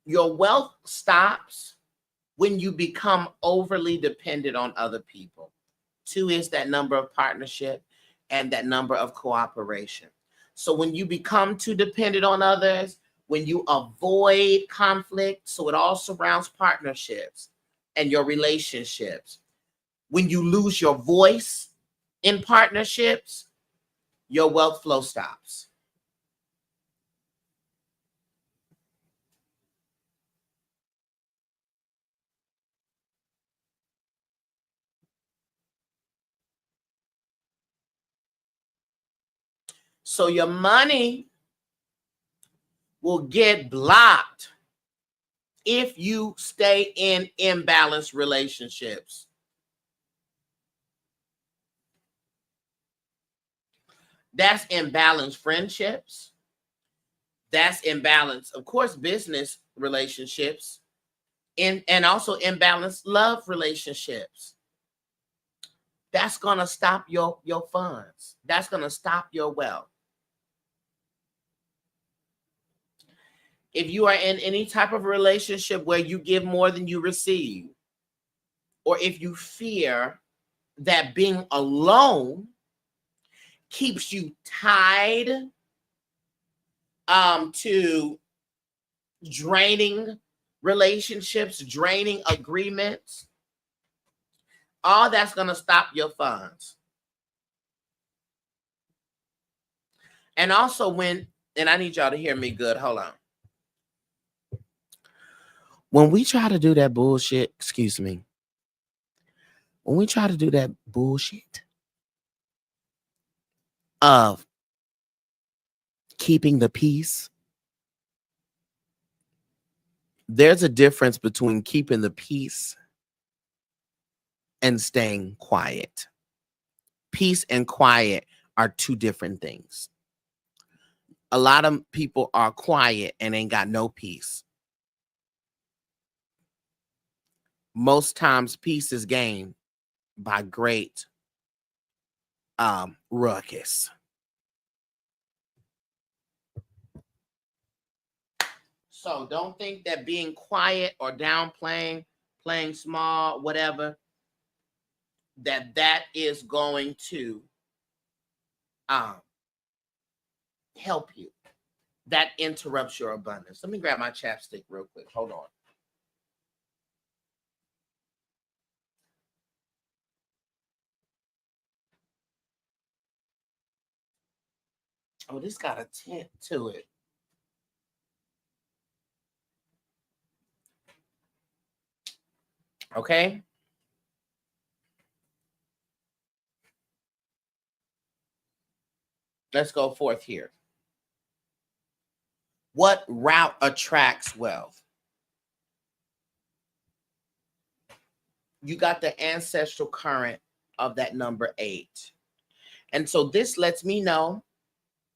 Speaker 1: your wealth stops when you become overly dependent on other people. 2 is that number of partnership and that number of cooperation. So when you become too dependent on others, when you avoid conflict, so it all surrounds partnerships and your relationships. When you lose your voice in partnerships, your wealth flow stops. So your money will get blocked if you stay in imbalanced relationships. That's imbalanced friendships. That's imbalanced, of course, business relationships, and also imbalanced love relationships. That's going to stop your funds. That's going to stop your wealth. If you are in any type of relationship where you give more than you receive, or if you fear that being alone keeps you tied to draining relationships, draining agreements, all that's going to stop your funds. And also and I need y'all to hear me good. Hold on. When we try to do that bullshit, when we try to do that bullshit of keeping the peace, there's a difference between keeping the peace and staying quiet. Peace and quiet are 2 different things. A lot of people are quiet and ain't got no peace. Most times peace is gained by great ruckus. So don't think that being quiet or downplaying, playing small, whatever, that is going to help you. That interrupts your abundance. Let me grab my chapstick real quick. Hold on. Oh, this got a tint to it. Okay. Let's go forth here. What route attracts wealth? You got the ancestral current of that number 8. And so this lets me know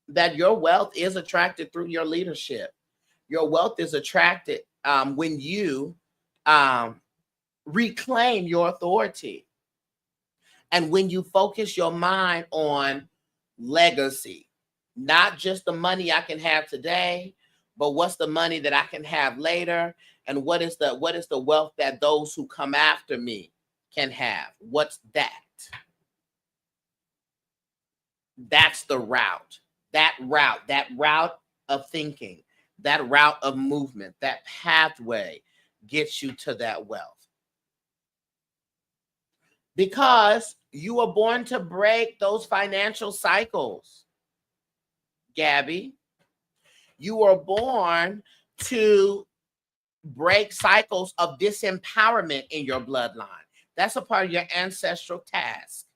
Speaker 1: that your wealth is attracted through your leadership. Your wealth is attracted when you reclaim your authority. And when you focus your mind on legacy, not just the money I can have today, but what's the money that I can have later, and what is the wealth that those who come after me can have? What's that? That's the route. That route of thinking, that route of movement, that pathway gets you to that wealth. Because you were born to break those financial cycles, Gabby. You were born to break cycles of disempowerment in your bloodline. That's a part of your ancestral task.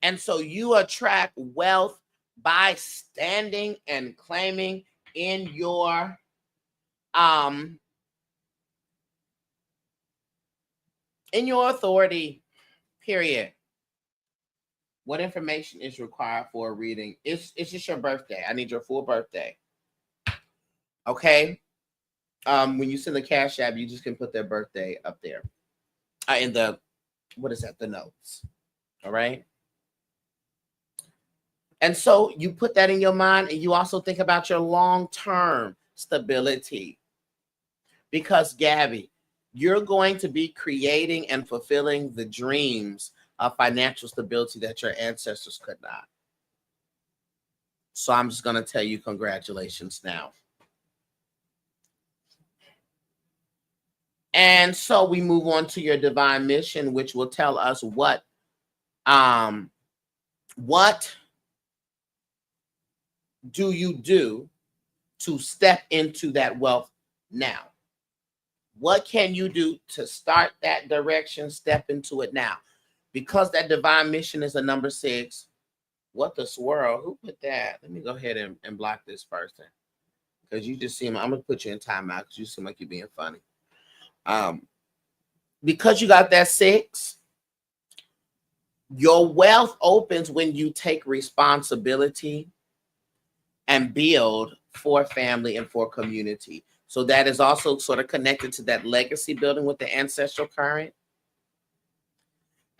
Speaker 1: And so you attract wealth by standing and claiming in your authority, period. What information is required for a reading? It's just your birthday. I need your full birthday. Okay. When you send the Cash App, you just can put their birthday up there. In the, what is that? The notes. All right. And so you put that in your mind, and you also think about your long-term stability. Because, Gabby, you're going to be creating and fulfilling the dreams of financial stability that your ancestors could not. So I'm just going to tell you congratulations now. And so we move on to your divine mission, which will tell us what do you do to step into that wealth now? What can you do to start that direction, step into it now? Because that divine mission is a number 6. What the swirl? Who put that? Let me go ahead and block this person. Because you just seem, I'm going to put you in timeout because you seem like you're being funny. Because you got that 6, your wealth opens when you take responsibility and build for family and for community. So that is also sort of connected to that legacy building with the ancestral current.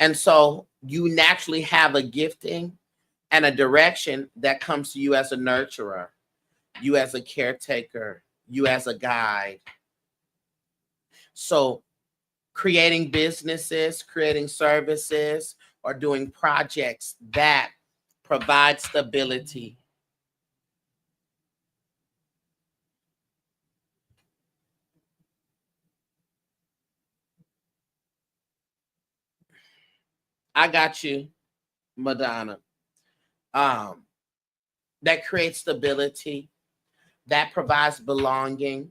Speaker 1: And so you naturally have a gifting and a direction that comes to you as a nurturer, you as a caretaker, you as a guide. So creating businesses, creating services, or doing projects that provide stability. I got you, Madonna. That creates stability, that provides belonging.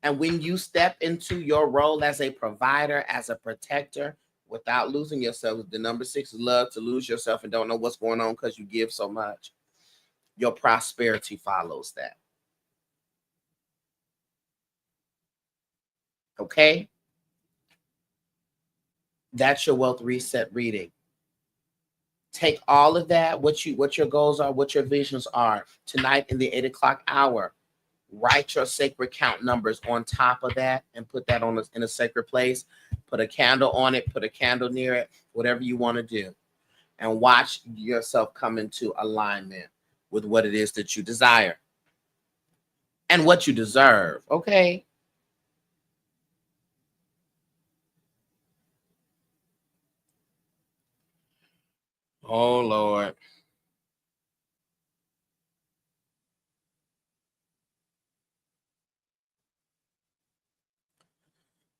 Speaker 1: And when you step into your role as a provider, as a protector, without losing yourself, the number 6 is love to lose yourself and don't know what's going on because you give so much. Your prosperity follows that. Okay? That's your wealth reset reading. Take all of that, what your goals are, what your visions are. Tonight in the 8 o'clock hour, write your sacred count numbers on top of that and put that in a sacred place. Put a candle on it, put a candle near it, whatever you want to do. And watch yourself come into alignment with what it is that you desire and what you deserve. Okay? Oh, Lord.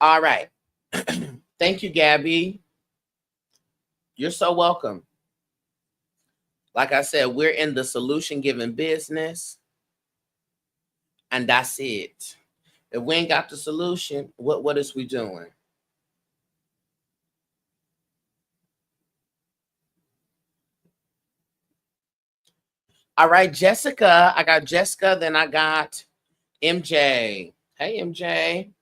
Speaker 1: All right. Thank you, Gabby. You're so welcome. Like I said, we're in the solution-giving business, and that's it. If we ain't got the solution, what is we doing? All right, Jessica. I got Jessica, then I got MJ. Hey, MJ.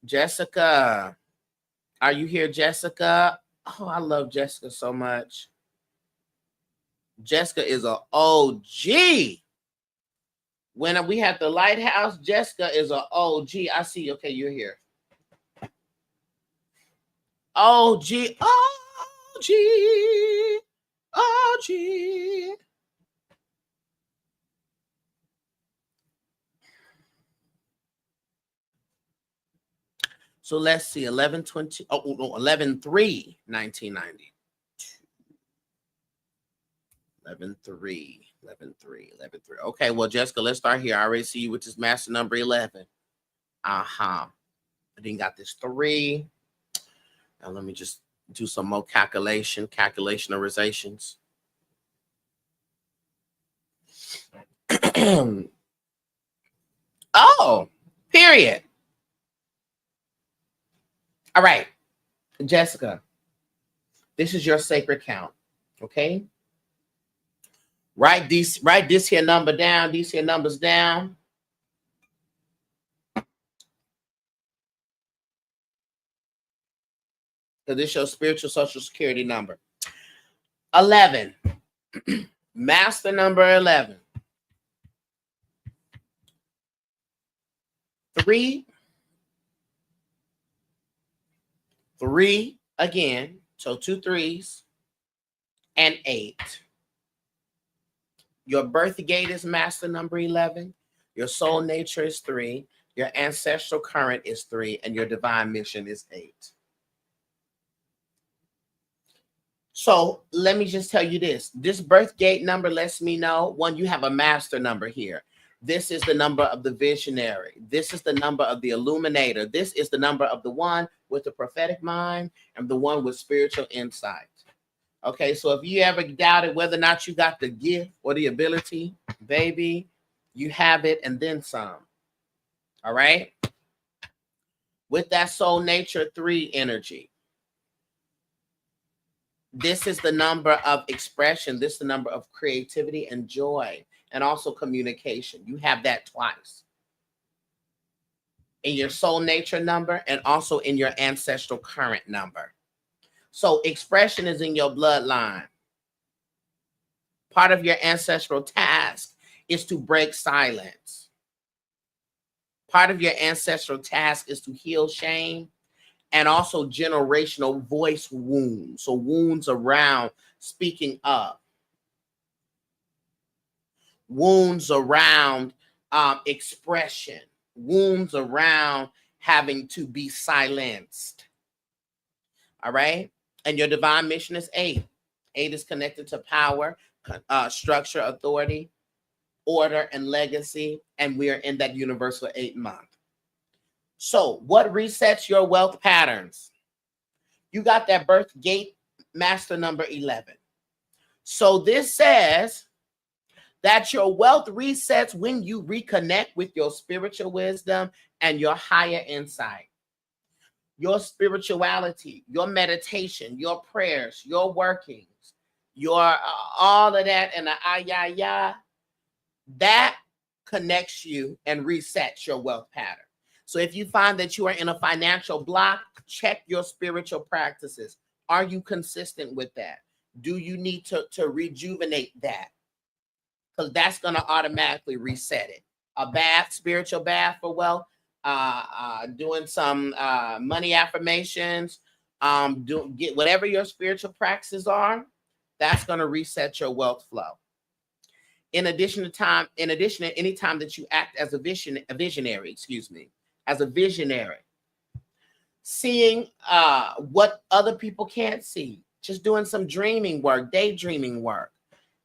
Speaker 1: Jessica. Are you here, Jessica? Oh, I love Jessica so much. Jessica is an OG. When we had the lighthouse, Jessica is an OG. I see. Okay, you're here. OG. OG. OG. So let's see, 11/20, 11/3, 1990. 11/3, 11-3, 11-3. Okay, well, Jessica, let's start here. I already see you with this master number 11. I then got this 3. Now let me just do some more calculationizations. Oh, period. All right, Jessica, this is your sacred count. Okay. Write this here number down, these here numbers down. Because this is your spiritual social security number. 11. Master number 11. 3. 3 again. So 2 3s and 8. Your birth gate is master number 11. Your soul nature is 3. Your ancestral current is 3. And your divine mission is 8. So let me just tell you this. This birth gate number lets me know, one, you have a master number here. This is the number of the visionary. This is the number of the illuminator. This is the number of the one with the prophetic mind and the one with spiritual insight. Okay, so if you ever doubted whether or not you got the gift or the ability, baby, you have it and then some. All right? With that soul nature 3 energy. This is the number of expression. This is the number of creativity and joy and also communication. You have that twice. In your soul nature number and also in your ancestral current number. So expression is in your bloodline. Part of your ancestral task is to break silence. Part of your ancestral task is to heal shame and also generational voice wounds. So wounds around speaking up. Wounds around expression. Wounds around having to be silenced. All right? And your divine mission is 8. 8 is connected to power, structure, authority, order, and legacy. And we are in that universal 8 month. So what resets your wealth patterns? You got that birth gate master number 11. So this says that your wealth resets when you reconnect with your spiritual wisdom and your higher insight. Your spirituality, your meditation, your prayers, your workings, your all of that and the that connects you and resets your wealth pattern. So if you find that you are in a financial block, check your spiritual practices. Are you consistent with that? Do you need to rejuvenate that? Because that's going to automatically reset it. A bath, spiritual bath for wealth, doing some money affirmations, get whatever your spiritual practices are, that's going to reset your wealth flow. In addition, any time that you act as a visionary, seeing what other people can't see, just doing some dreaming work, daydreaming work,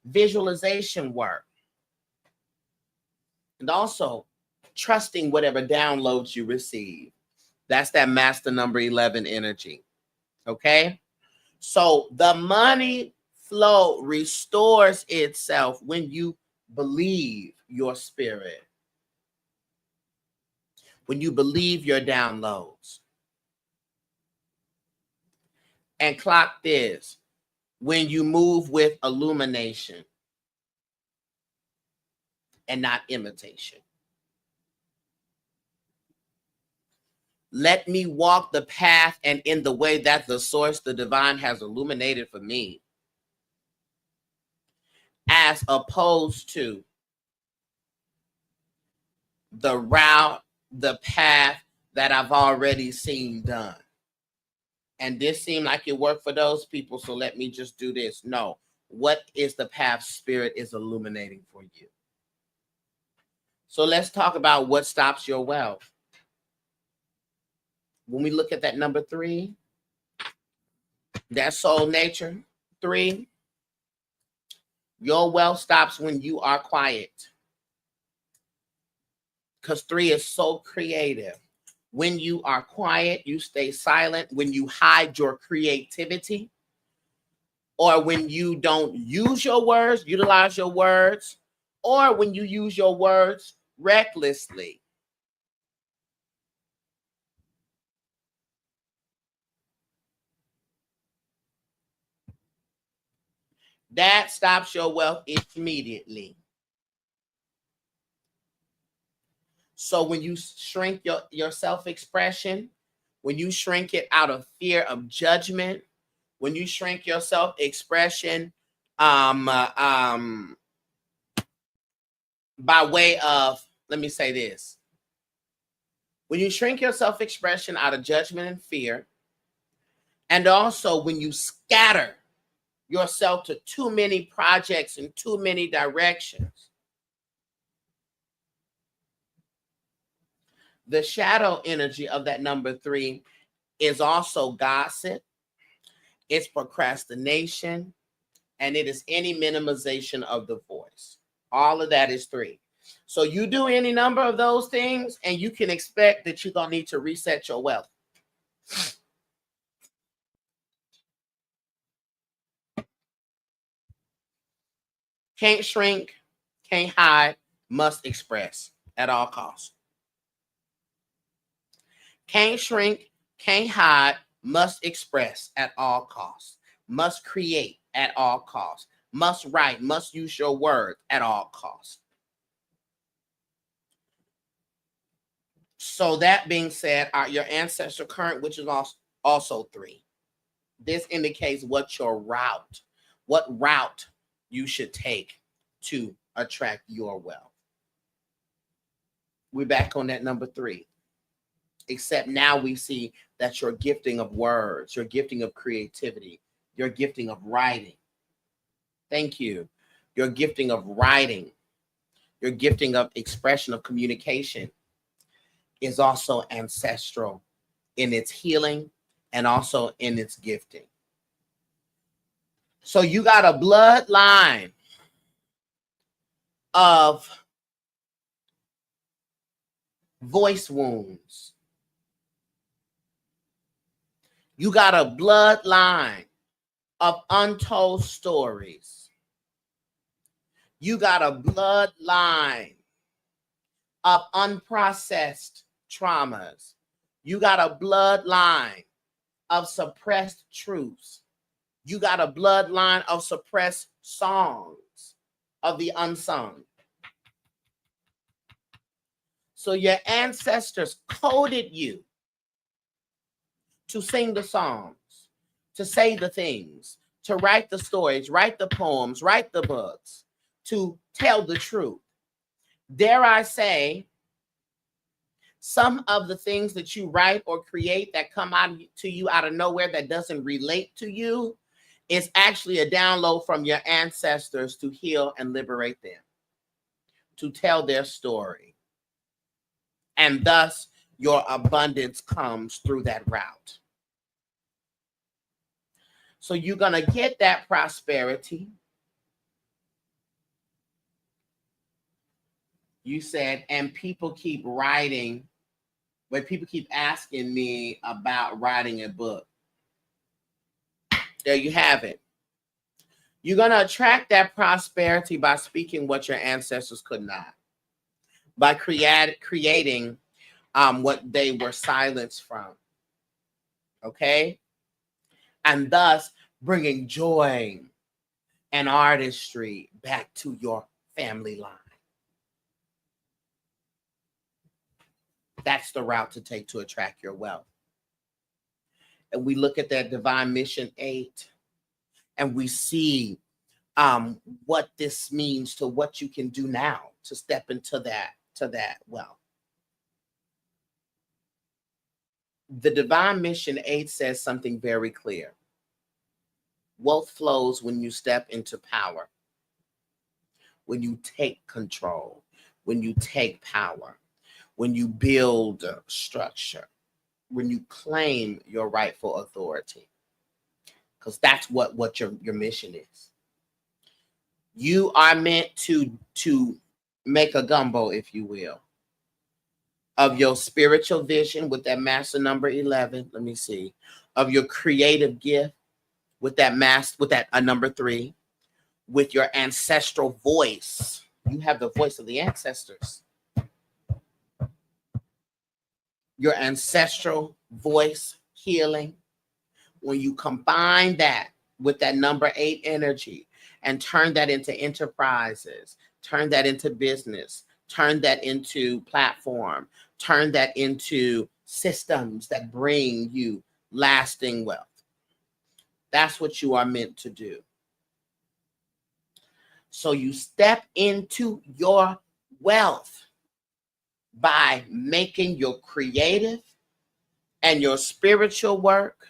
Speaker 1: visualization work, and also trusting whatever downloads you receive. That's that master number 11 energy. Okay? So the money flow restores itself when you believe your spirit, when you believe your downloads. And clock this, when you move with illumination and not imitation. Let me walk the path and in the way that the source, the divine, has illuminated for me, as opposed to the route, the path that I've already seen done. And this seemed like it worked for those people, so let me just do this. No, what is the path spirit is illuminating for you? So let's talk about what stops your wealth. When we look at that number 3, that soul nature 3, Your wealth stops when you are quiet. Because 3 is so creative. When you are quiet, you stay silent. When you hide your creativity, or when you don't use your words, utilize your words, or when you use your words recklessly. That stops your wealth immediately. So when you shrink your self-expression, when you shrink it out of fear of judgment, when you shrink your self-expression by way of, let me say this. When you shrink your self-expression out of judgment and fear, and also when you scatter yourself to too many projects and too many directions, the shadow energy of that number 3 is also gossip, it's procrastination, and it is any minimization of the voice. All of that is 3. So you do any number of those things, and you can expect that you're going to need to reset your wealth. Can't shrink, can't hide, must express at all costs. Can't shrink, can't hide, must express at all costs. Must create at all costs. Must write, must use your words at all costs. So that being said, your ancestor current, which is also 3. This indicates what route you should take to attract your wealth. We're back on that number 3. Except now we see that your gifting of words, your gifting of creativity, your gifting of writing. Thank you. Your gifting of writing, your gifting of expression of communication is also ancestral in its healing and also in its gifting. So you got a bloodline of voice wounds. You got a bloodline of untold stories. You got a bloodline of unprocessed traumas. You got a bloodline of suppressed truths. You got a bloodline of suppressed songs of the unsung. So your ancestors coded you to sing the songs, to say the things, to write the stories, write the poems, write the books, to tell the truth. Dare I say, some of the things that you write or create that come out to you out of nowhere that doesn't relate to you is actually a download from your ancestors to heal and liberate them, to tell their story. And thus, your abundance comes through that route. So you're going to get that prosperity. You said, and people keep writing, but people keep asking me about writing a book. There you have it. You're going to attract that prosperity by speaking what your ancestors could not, by creating what they were silenced from. Okay? And thus bringing joy and artistry back to your family line. That's the route to take to attract your wealth. And we look at that divine mission 8, and we see what this means to what you can do now to step into that wealth. The divine mission 8 says something very clear. Wealth flows when you step into power, when you take control, when you take power, when you build structure, when you claim your rightful authority. Because that's what your mission is. You are meant to make a gumbo, if you will, of your spiritual vision with that master number 11. Let me see. Of your creative gift with that number 3, with your ancestral voice. You have the voice of the ancestors. Your ancestral voice healing. When you combine that with that number 8 energy and turn that into enterprises, turn that into business, turn that into platform, turn that into systems that bring you lasting wealth. That's what you are meant to do. So you step into your wealth by making your creative and your spiritual work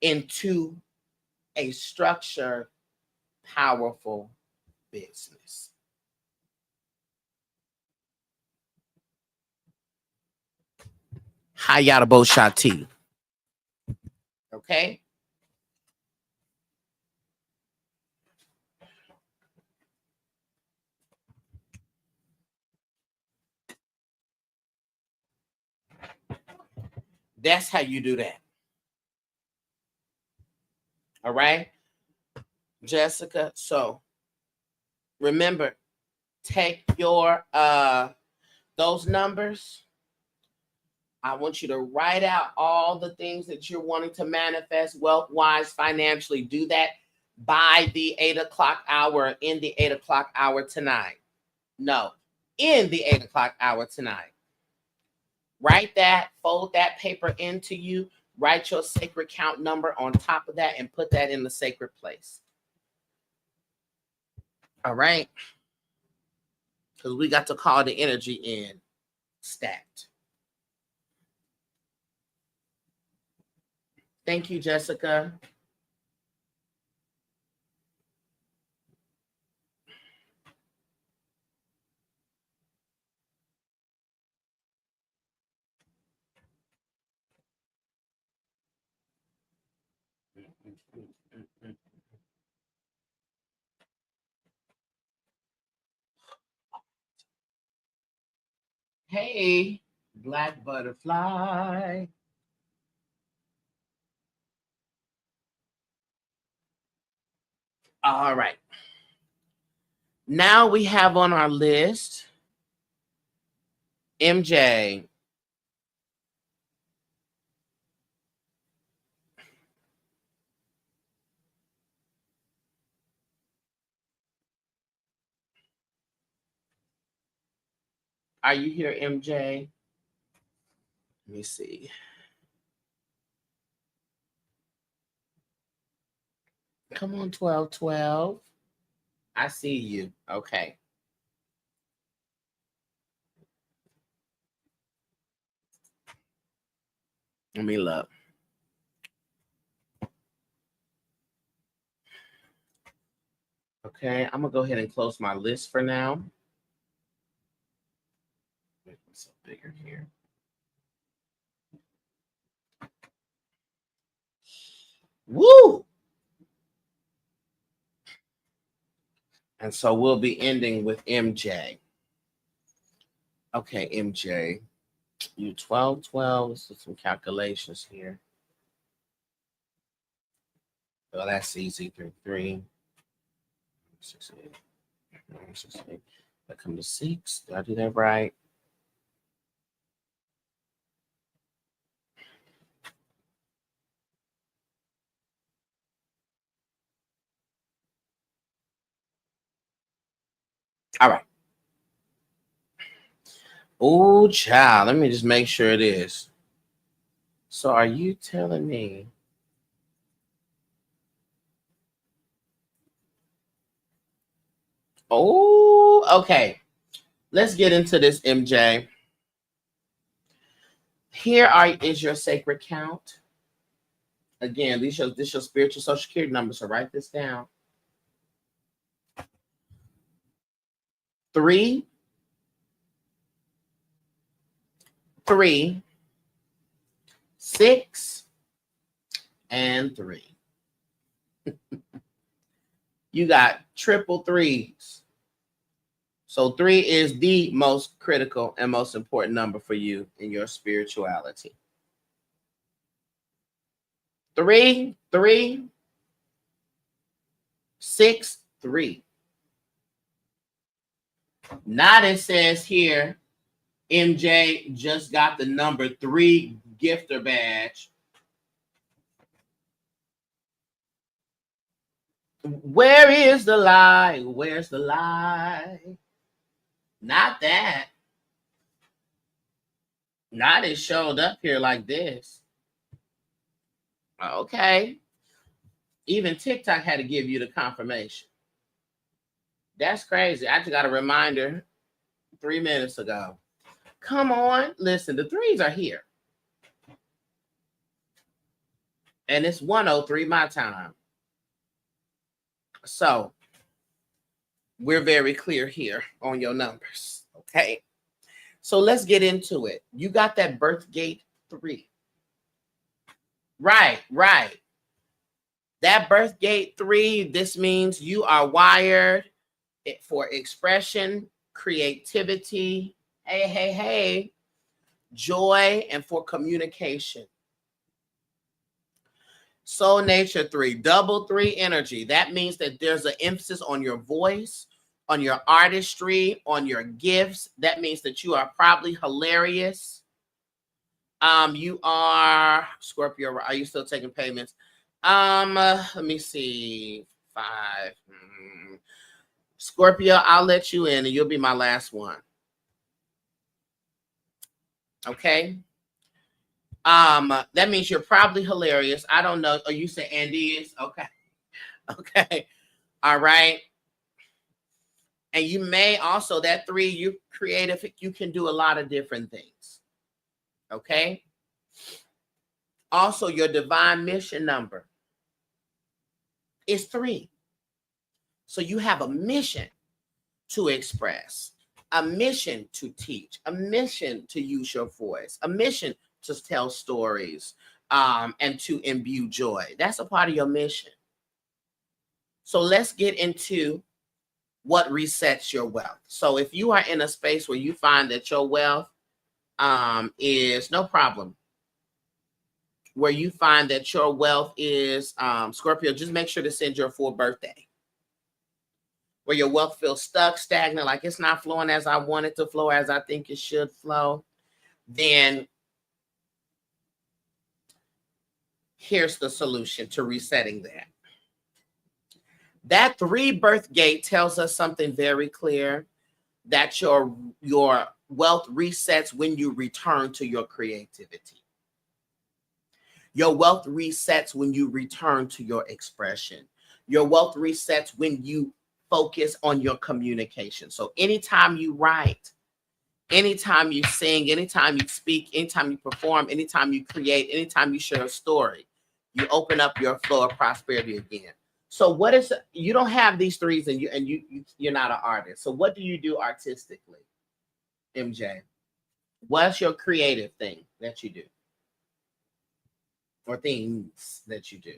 Speaker 1: into a structured, powerful business. Hayata. Okay? That's how you do that. All right, Jessica. So remember, take your those numbers. I want you to write out all the things that you're wanting to manifest wealth-wise, financially. Do that by the 8 o'clock hour, in the 8 o'clock hour tonight. No, in the 8 o'clock hour tonight. Write that, fold that paper into you, write your sacred count number on top of that, and put that in the sacred place. All right? Because we got to call the energy in stacked. Thank you, Jessica. Hey, black butterfly. All right. Now we have on our list MJ. Are you here, MJ? Let me see. Come on, 1212. I see you. Okay. Let me look. Okay, I'm gonna go ahead and close my list for now. Make myself bigger here. Woo! And so we'll be ending with MJ. Okay, MJ. You 1212. Let's do some calculations here. Oh, that's easy. 3, 6, 8, 9, 6, 8. That come to 6. Did I do that right? All right. Oh, child. Let me just make sure it is. So are you telling me? Oh, okay. Let's get into this, MJ. Here is your sacred count. Again, this your spiritual social security number. So write this down. 3, 3, 6, and 3. You got triple threes. So 3 is the most critical and most important number for you in your spirituality. 3, 3, 6, 3. Now it says here, MJ just got the number 3 gifter badge. Where is the lie? Where's the lie? Not that. Not it showed up here like this. Okay. Even TikTok had to give you the confirmation. That's crazy. I just got a reminder 3 minutes ago. Come on. Listen, the 3s are here. And it's 1:03 my time. So we're very clear here on your numbers. Okay. So let's get into it. You got that birth gate 3. Right. That birth gate 3, this means you are wired for expression, creativity, hey, joy, and for communication. Soul nature 3, double 3 energy. That means that there's an emphasis on your voice, on your artistry, on your gifts. That means that you are probably hilarious. You are Scorpio. Are you still taking payments? Let me see. 5. Scorpio, I'll let you in and you'll be my last one. Okay. That means you're probably hilarious. I don't know. Oh, you say Andy is? Okay. Okay. All right. And you may also, that 3, you're creative. You can do a lot of different things. Okay. Also, your divine mission number is 3. So you have a mission to express, a mission to teach, a mission to use your voice, a mission to tell stories, and to imbue joy. That's a part of your mission. So let's get into what resets your wealth. So if you are in a space where you find that your wealth is no problem, where you find that your wealth is Scorpio, just make sure to send your full birthday. Where your wealth feels stuck, stagnant, like it's not flowing as I want it to flow, as I think it should flow, then here's the solution to resetting that. That 3 birth gate tells us something very clear, that your wealth resets when you return to your creativity. Your wealth resets when you return to your expression. Your wealth resets when you focus on your communication. So anytime you write, anytime you sing, anytime you speak, anytime you perform, anytime you create, anytime you share a story, you open up your flow of prosperity again. So what is, you don't have these 3s and you're not an artist. So what do you do artistically, MJ? What's your creative thing that you do? Or things that you do?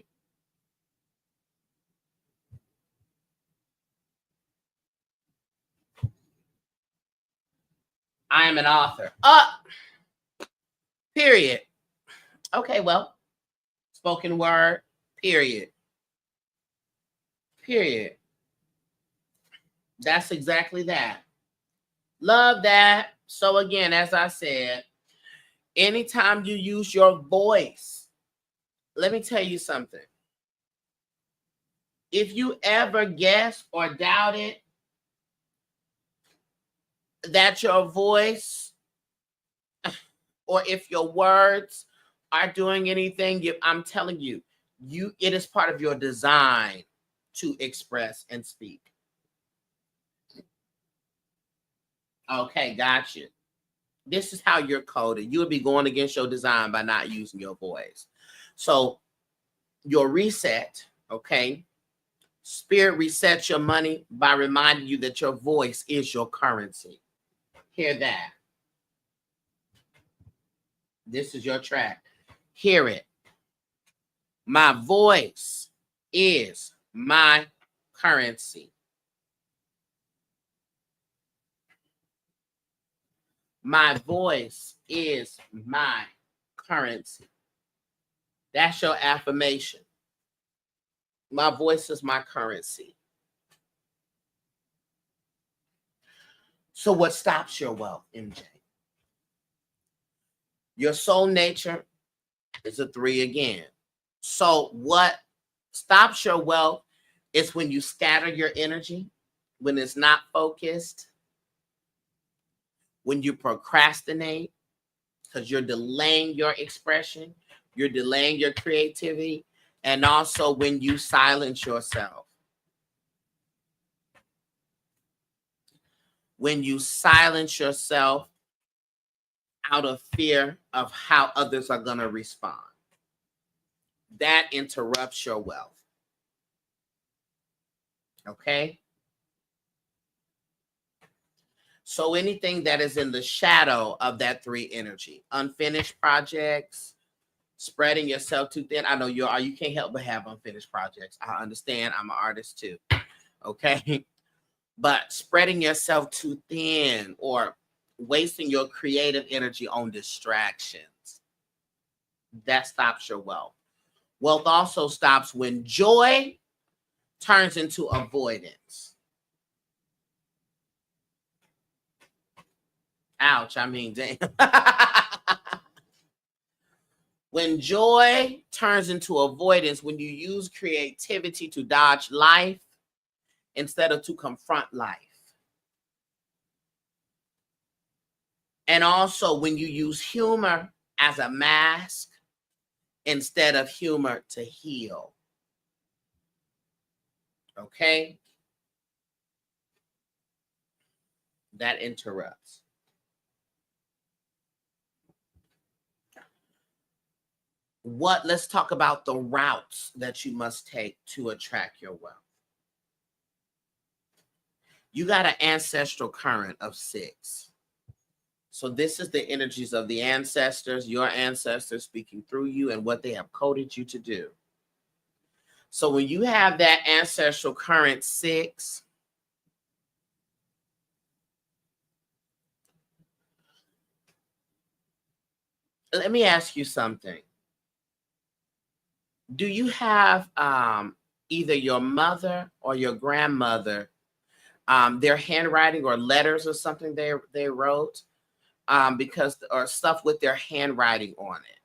Speaker 1: I am an author. Period. Okay, well, spoken word, period. Period. That's exactly that. Love that. So again, as I said, anytime you use your voice, let me tell you something. If you ever guess or doubted that your voice or if your words are doing anything, I'm telling you, it is part of your design to express and speak. Okay, got you. This is how you're coded. You would be going against your design by not using your voice. So your reset, okay? Spirit resets your money by reminding you that your voice is your currency. Hear that. This is your track. Hear it. My voice is my currency. My voice is my currency. That's your affirmation. My voice is my currency. So what stops your wealth, MJ? Your soul nature is a 3 again. So what stops your wealth is when you scatter your energy, when it's not focused, when you procrastinate, because you're delaying your expression, you're delaying your creativity, and also when you silence yourself. When you silence yourself out of fear of how others are going to respond. That interrupts your wealth. Okay? So anything that is in the shadow of that 3 energy, unfinished projects, spreading yourself too thin. I know you can't help but have unfinished projects. I understand. I'm an artist too. Okay? But spreading yourself too thin or wasting your creative energy on distractions, that stops your wealth. Wealth also stops when joy turns into avoidance. Ouch, I mean, damn. When joy turns into avoidance, when you use creativity to dodge life instead of to confront life. And also when you use humor as a mask instead of humor to heal. Okay? That interrupts. Let's talk about the routes that you must take to attract your wealth. You got an ancestral current of 6. So this is the energies of the ancestors, your ancestors speaking through you and what they have coded you to do. So when you have that ancestral current 6, let me ask you something. Do you have either your mother or your grandmother, their handwriting or letters or something they wrote, or stuff with their handwriting on it?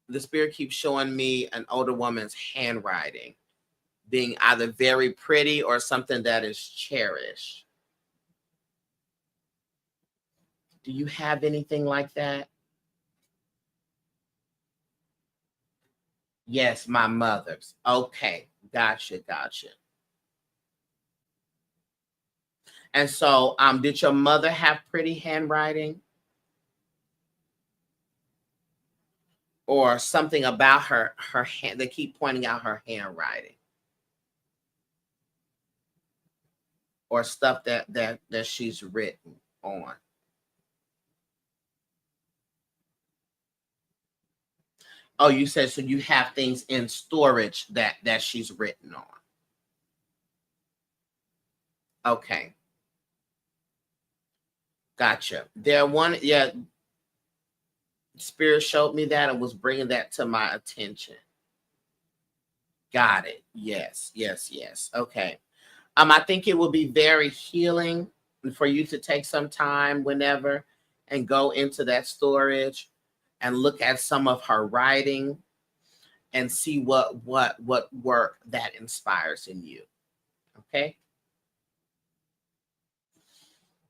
Speaker 1: The spirit keeps showing me an older woman's handwriting being either very pretty or something that is cherished. Do you have anything like that? Yes, my mother's. Okay, gotcha. And so, did your mother have pretty handwriting? Or something about her hand? They keep pointing out her handwriting. Or stuff that she's written on. Oh, you said so you have things in storage that she's written on. Okay. Gotcha. Spirit showed me that and was bringing that to my attention. Got it. Yes. Okay. I think it will be very healing for you to take some time whenever and go into that storage and look at some of her writing and see what work that inspires in you. Okay?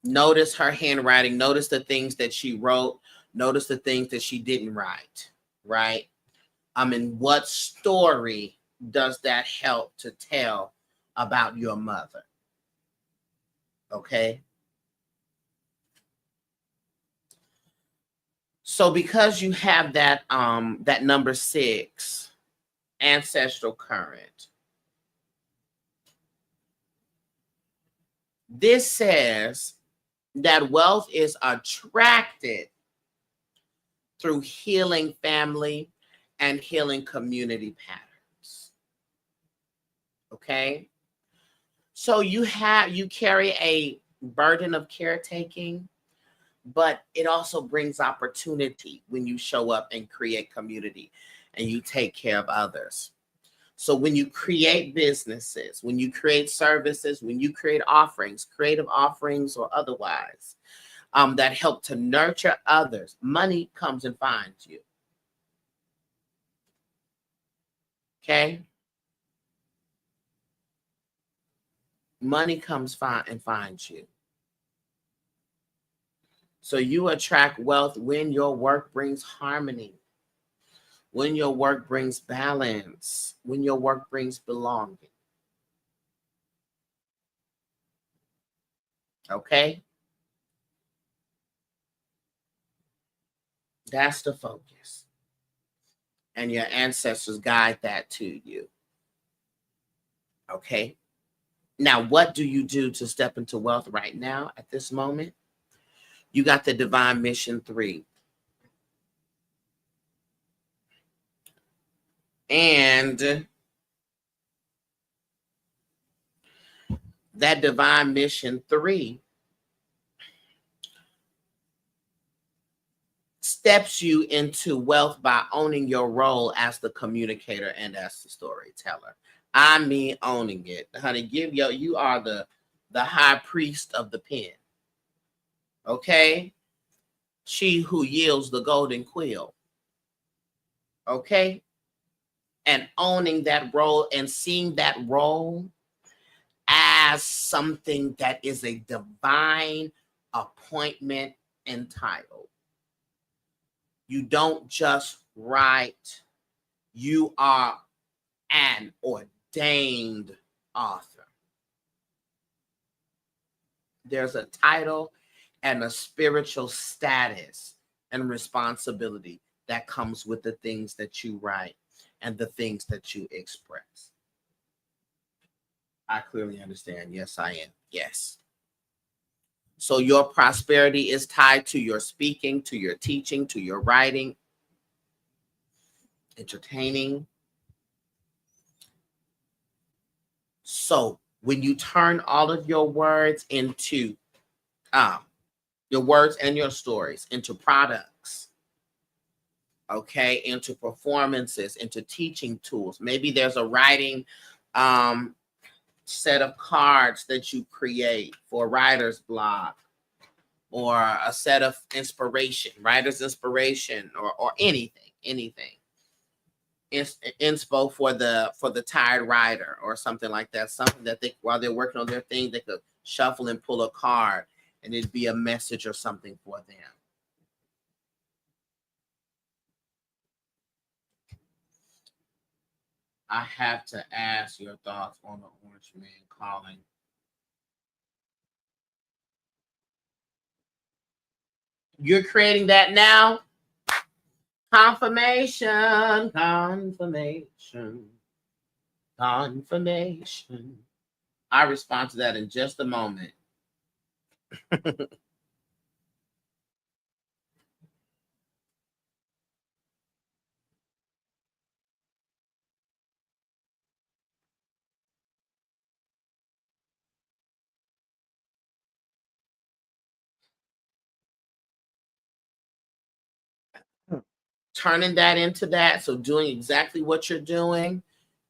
Speaker 1: Notice her handwriting, notice the things that she wrote, notice the things that she didn't write, right? And what story does that help to tell about your mother? Okay? So because you have that that number 6 ancestral current, this says that wealth is attracted through healing family and healing community patterns. Okay. So you carry a burden of caretaking, but it also brings opportunity when you show up and create community and you take care of others. So when you create businesses, when you create services, when you create offerings, creative offerings or otherwise, that help to nurture others, money comes and finds you. Okay? Money comes and finds you. So you attract wealth when your work brings harmony, when your work brings balance, when your work brings belonging. Okay? That's the focus. And your ancestors guide that to you. Okay? Now, what do you do to step into wealth right now at this moment? You got the Divine Mission 3. And that Divine Mission 3 steps you into wealth by owning your role as the communicator and as the storyteller. I mean owning it. Honey, you are the high priest of the pen. Okay? She who yields the golden quill. Okay? And owning that role and seeing that role as something that is a divine appointment and title. You don't just write, you are an ordained author. There's a title and a spiritual status and responsibility that comes with the things that you write and the things that you express. I clearly understand. Yes, I am. Yes. So your prosperity is tied to your speaking, to your teaching, to your writing, entertaining. So when you turn all of your words into your words and your stories into products, okay, into performances, into teaching tools. Maybe there's a writing set of cards that you create for writer's block, or a set of writer's inspiration, or anything. Inspo for the tired writer or something like that. Something that they, while they're working on their thing, they could shuffle and pull a card and it'd be a message or something for them. I have to ask your thoughts on the Orange Man calling. You're creating that now? Confirmation. I respond to that in just a moment. Turning that into that, so doing exactly what you're doing,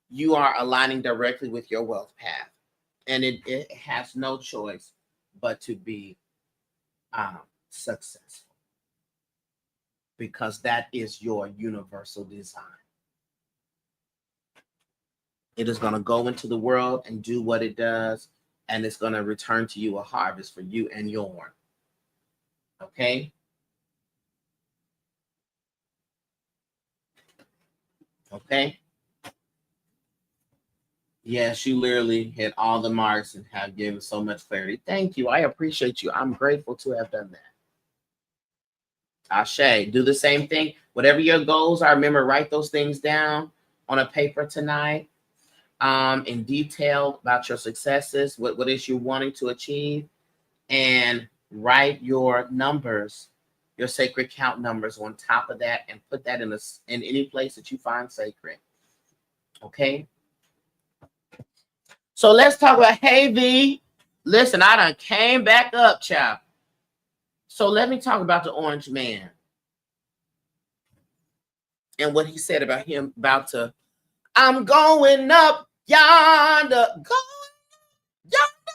Speaker 1: you are aligning directly with your wealth path. And it has no choice but to be successful, because that is your universal design. It is going to go into the world and do what it does, and it's going to return to you a harvest for you and yours. Okay? Okay? Yes, you literally hit all the marks and have given so much clarity. Thank you. I appreciate you. I'm grateful to have done that. Ashe, do the same thing. Whatever your goals are, remember, write those things down on a paper tonight, in detail about your successes, what is you wanting to achieve, and write your numbers, your sacred count numbers on top of that, and put that in any place that you find sacred. Okay? So let's talk about, hey V. Listen, I done came back up, child. So let me talk about the orange man and what he said about him about to, I'm going up yonder, going yonder.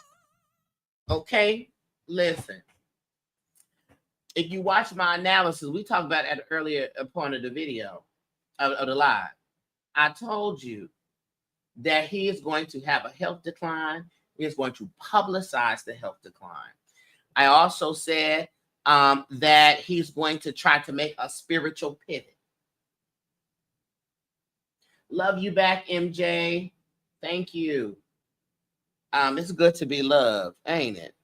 Speaker 1: Okay, listen. If you watch my analysis, we talked about at an earlier point of the video, of the live. I told you that he is going to have a health decline. He is going to publicize the health decline. I also said that he's going to try to make a spiritual pivot. Love you back, MJ. Thank you. It's good to be loved, ain't it?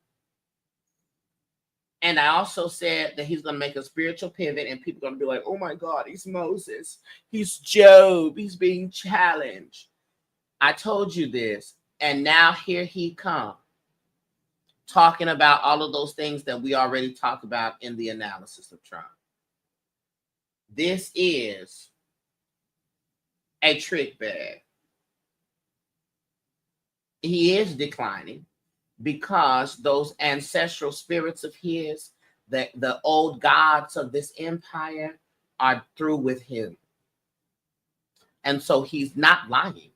Speaker 1: And I also said that he's going to make a spiritual pivot and people are going to be like, oh my God, he's Moses. He's Job. He's being challenged. I told you this. And now here he comes, talking about all of those things that we already talked about in the analysis of Trump. This is a trick bag. He is declining because those ancestral spirits of his, the old gods of this empire, are through with him. And so he's not lying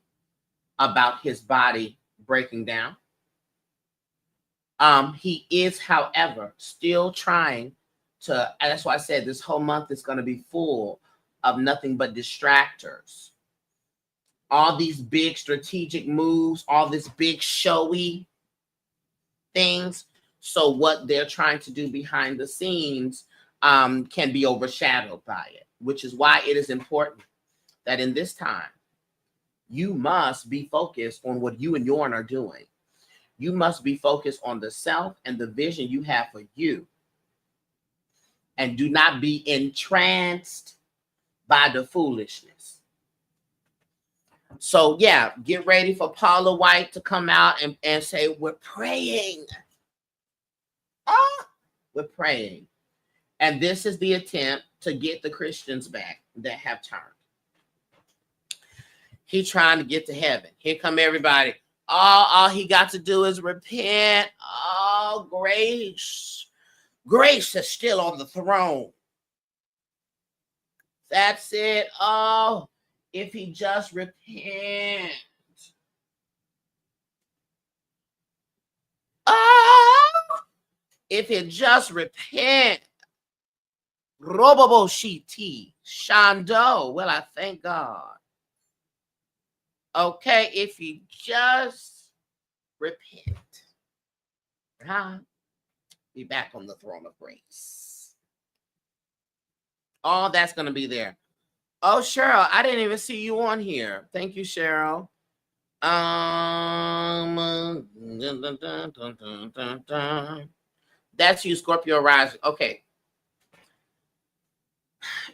Speaker 1: about his body breaking down. He is, however, still trying to, and that's why I said this whole month is going to be full of nothing but distractors. All these big strategic moves, all this big showy things. So what they're trying to do behind the scenes can be overshadowed by it, which is why it is important that in this time, you must be focused on what you and yours are doing. You must be focused on the self and the vision you have for you. And do not be entranced by the foolishness. So yeah, get ready for Paula White to come out and say, we're praying. We're praying. And this is the attempt to get the Christians back that have turned. He's trying to get to heaven. Here come everybody. All he got to do is repent. Oh, grace. Grace is still on the throne. That's it. Oh, if he just repent. Oh, if he just repent. Robobo Shiti. Shando. Well, I thank God. Okay, if you just repent, be back on the throne of grace. All that's going to be there. Oh, Cheryl, I didn't even see you on here. Thank you, Cheryl. That's you, Scorpio rising. Okay.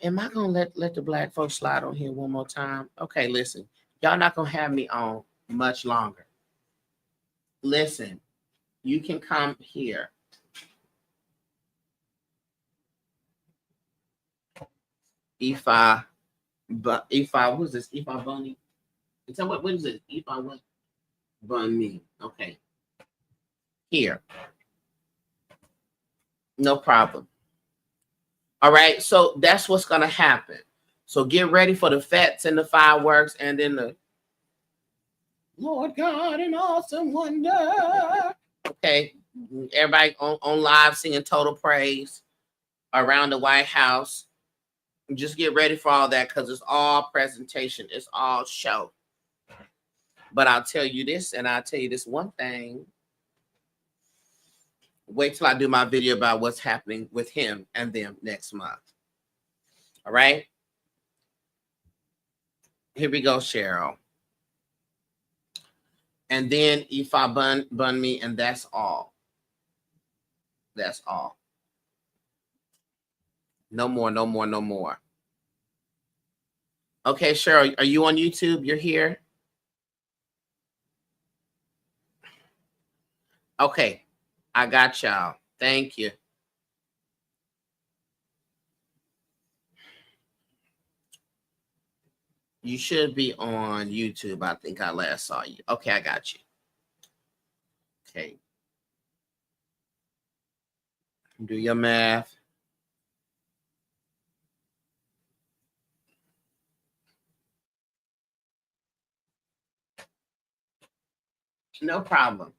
Speaker 1: Am I going to let the black folks slide on here one more time? Okay, listen. Y'all not going to have me on much longer. Listen, you can come here. Ifa, who's this? Ifa Bunny? What is it? Ifa what? Bunny. Okay. Here. No problem. All right. So that's what's going to happen. So get ready for the fets and the fireworks and then the Lord God in awesome wonder. Okay. Everybody on live singing total praise around the White House. Just get ready for all that because it's all presentation. It's all show. But I'll tell you this, and I'll tell you this one thing. Wait till I do my video about what's happening with him and them next month. All right? Here we go, Cheryl. And then if I bun me, and that's all. That's all. No more, no more, no more. Okay, Cheryl, are you on YouTube? You're here? Okay, I got y'all. Thank you. You should be on YouTube. I think I last saw you. Okay, I got you. Okay. Do your math. No problem.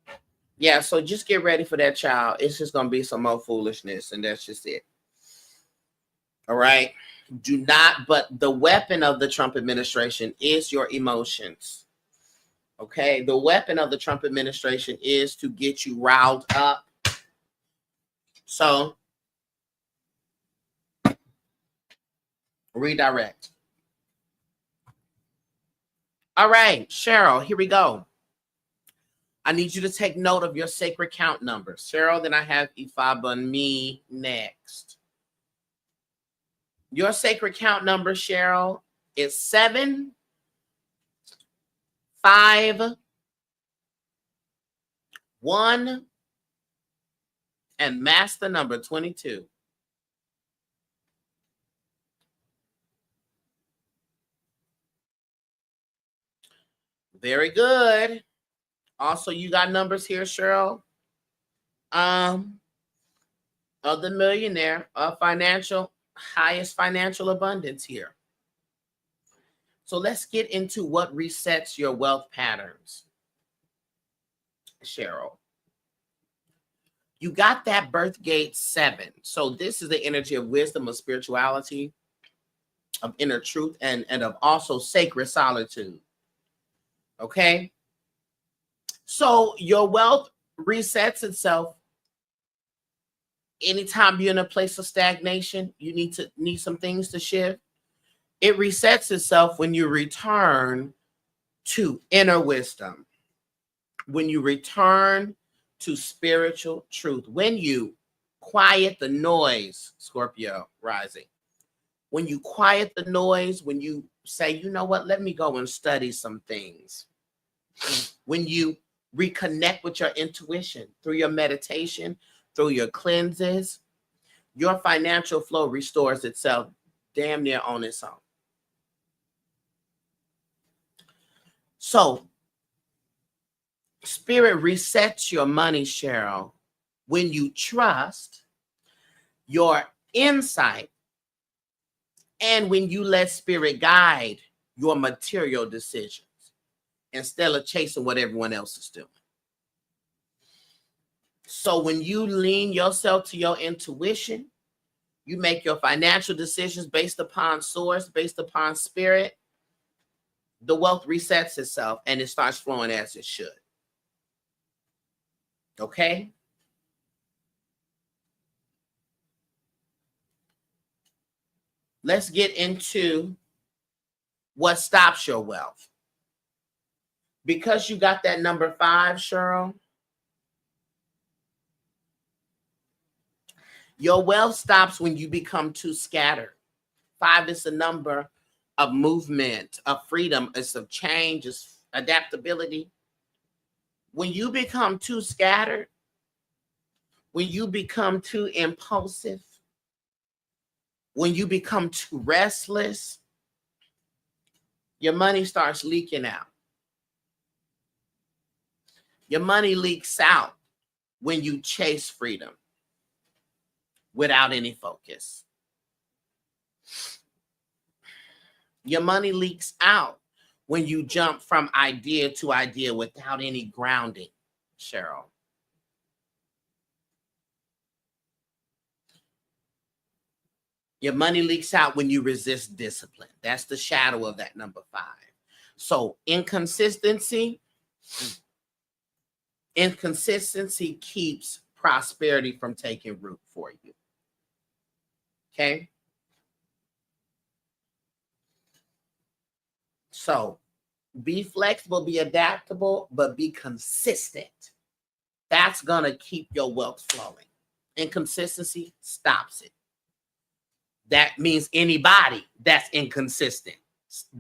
Speaker 1: Yeah, so just get ready for that, child. It's just going to be some more foolishness, and that's just it. All right? Do not, but the weapon of the Trump administration is your emotions. Okay? The weapon of the Trump administration is to get you riled up. So, redirect. All right, Cheryl, here we go. I need you to take note of your sacred count number. Cheryl, then I have Ifaba and me next. Your sacred count number, Cheryl, is 7, 5, 1, and master number 22. Very good. Also, you got numbers here, Cheryl. Of the millionaire of highest financial abundance here. So let's get into what resets your wealth patterns, Cheryl. You got that birth gate 7. So this is the energy of wisdom, of spirituality, of inner truth, and of also sacred solitude. Okay? So your wealth resets itself anytime you're in a place of stagnation. You need some things to shift. It resets itself when you return to inner wisdom, when you return to spiritual truth, when you quiet the noise, Scorpio rising, when you quiet the noise, when you say, you know what, let me go and study some things, when you reconnect with your intuition through your meditation, through your cleanses, your financial flow restores itself damn near on its own. So, spirit resets your money, Cheryl, when you trust your insight and when you let spirit guide your material decisions instead of chasing what everyone else is doing. So when you lean yourself to your intuition, you make your financial decisions based upon source, based upon spirit, the wealth resets itself and it starts flowing as it should. Okay? Let's get into what stops your wealth. Because you got that number 5, Cheryl, your wealth stops when you become too scattered. 5 is a number of movement, of freedom, it's of change, it's adaptability. When you become too scattered, when you become too impulsive, when you become too restless, your money starts leaking out. Your money leaks out when you chase freedom without any focus. Your money leaks out when you jump from idea to idea without any grounding, Cheryl. Your money leaks out when you resist discipline. That's the shadow of that number 5. So inconsistency keeps prosperity from taking root for you. Okay? So be flexible, be adaptable, but be consistent. That's going to keep your wealth flowing. Inconsistency stops it. That means anybody that's inconsistent,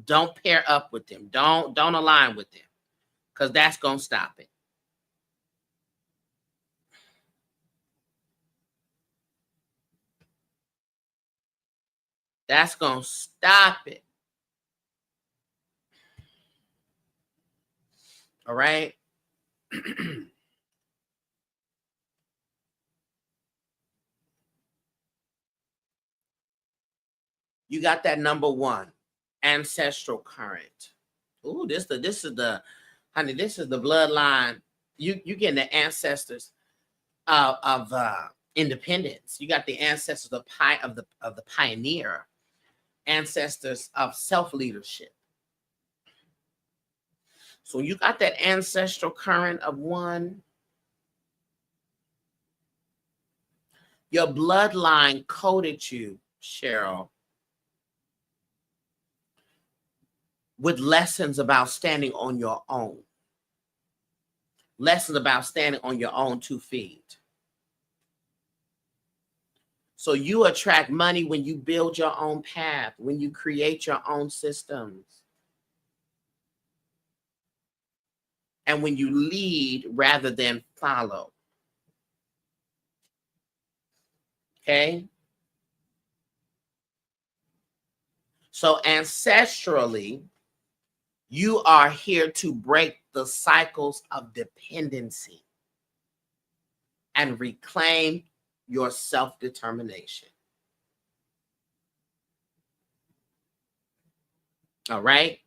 Speaker 1: don't pair up with them. Don't align with them, because that's going to stop it. That's going to stop it. All right? You got that number 1, ancestral current. Ooh, this is the honey. This is the bloodline. You getting the ancestors of independence. You got the ancestors of the pioneer, ancestors of self leadership. So you got that ancestral current of 1. Your bloodline coded you, Cheryl, with lessons about standing on your own. Lessons about standing on your own 2 feet. So you attract money when you build your own path, when you create your own systems. And when you lead rather than follow. Okay? So ancestrally, you are here to break the cycles of dependency and reclaim your self-determination. All right?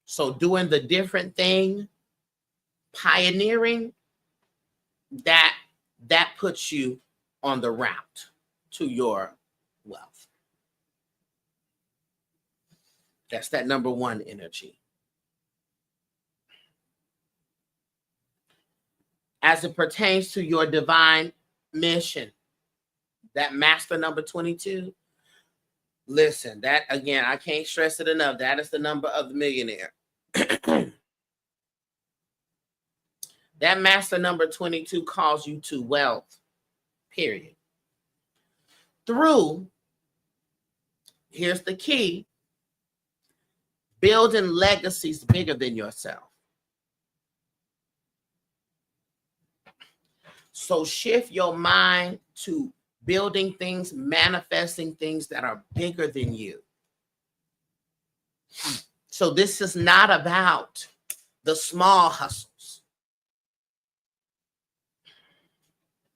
Speaker 1: So doing the different thing, pioneering, that puts you on the route to your wealth. That's that number 1 energy. As it pertains to your divine mission, that master number 22, listen, that again, I can't stress it enough. That is the number of the millionaire. That master number 22 calls you to wealth, period. Through, here's the key, building legacies bigger than yourself. So shift your mind to building things, manifesting things that are bigger than you. So this is not about the small hustles.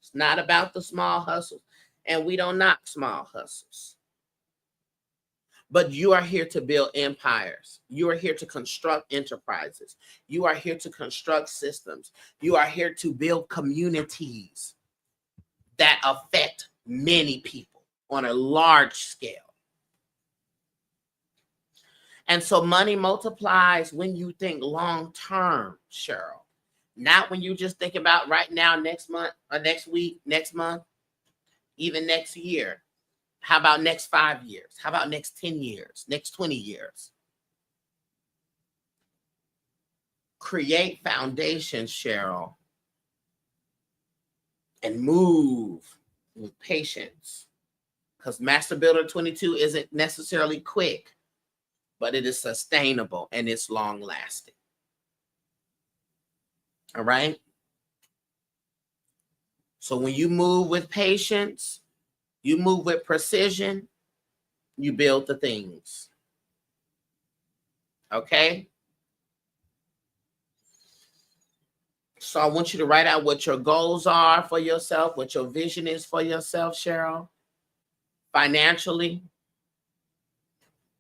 Speaker 1: It's not about the small hustles. And we don't knock small hustles. But you are here to build empires. You are here to construct enterprises. You are here to construct systems. You are here to build communities that affect many people on a large scale. And so money multiplies when you think long term, Cheryl. Not when you just think about right now, next month, or next week, next month, even next year. How about next 5 years? How about next 10 years? Next 20 years? Create foundations, Cheryl, and move with patience. Because Master Builder 22 isn't necessarily quick, but it is sustainable and it's long lasting. All right? So when you move with patience, you move with precision, you build the things. Okay? So I want you to write out what your goals are for yourself, what your vision is for yourself, Cheryl. Financially,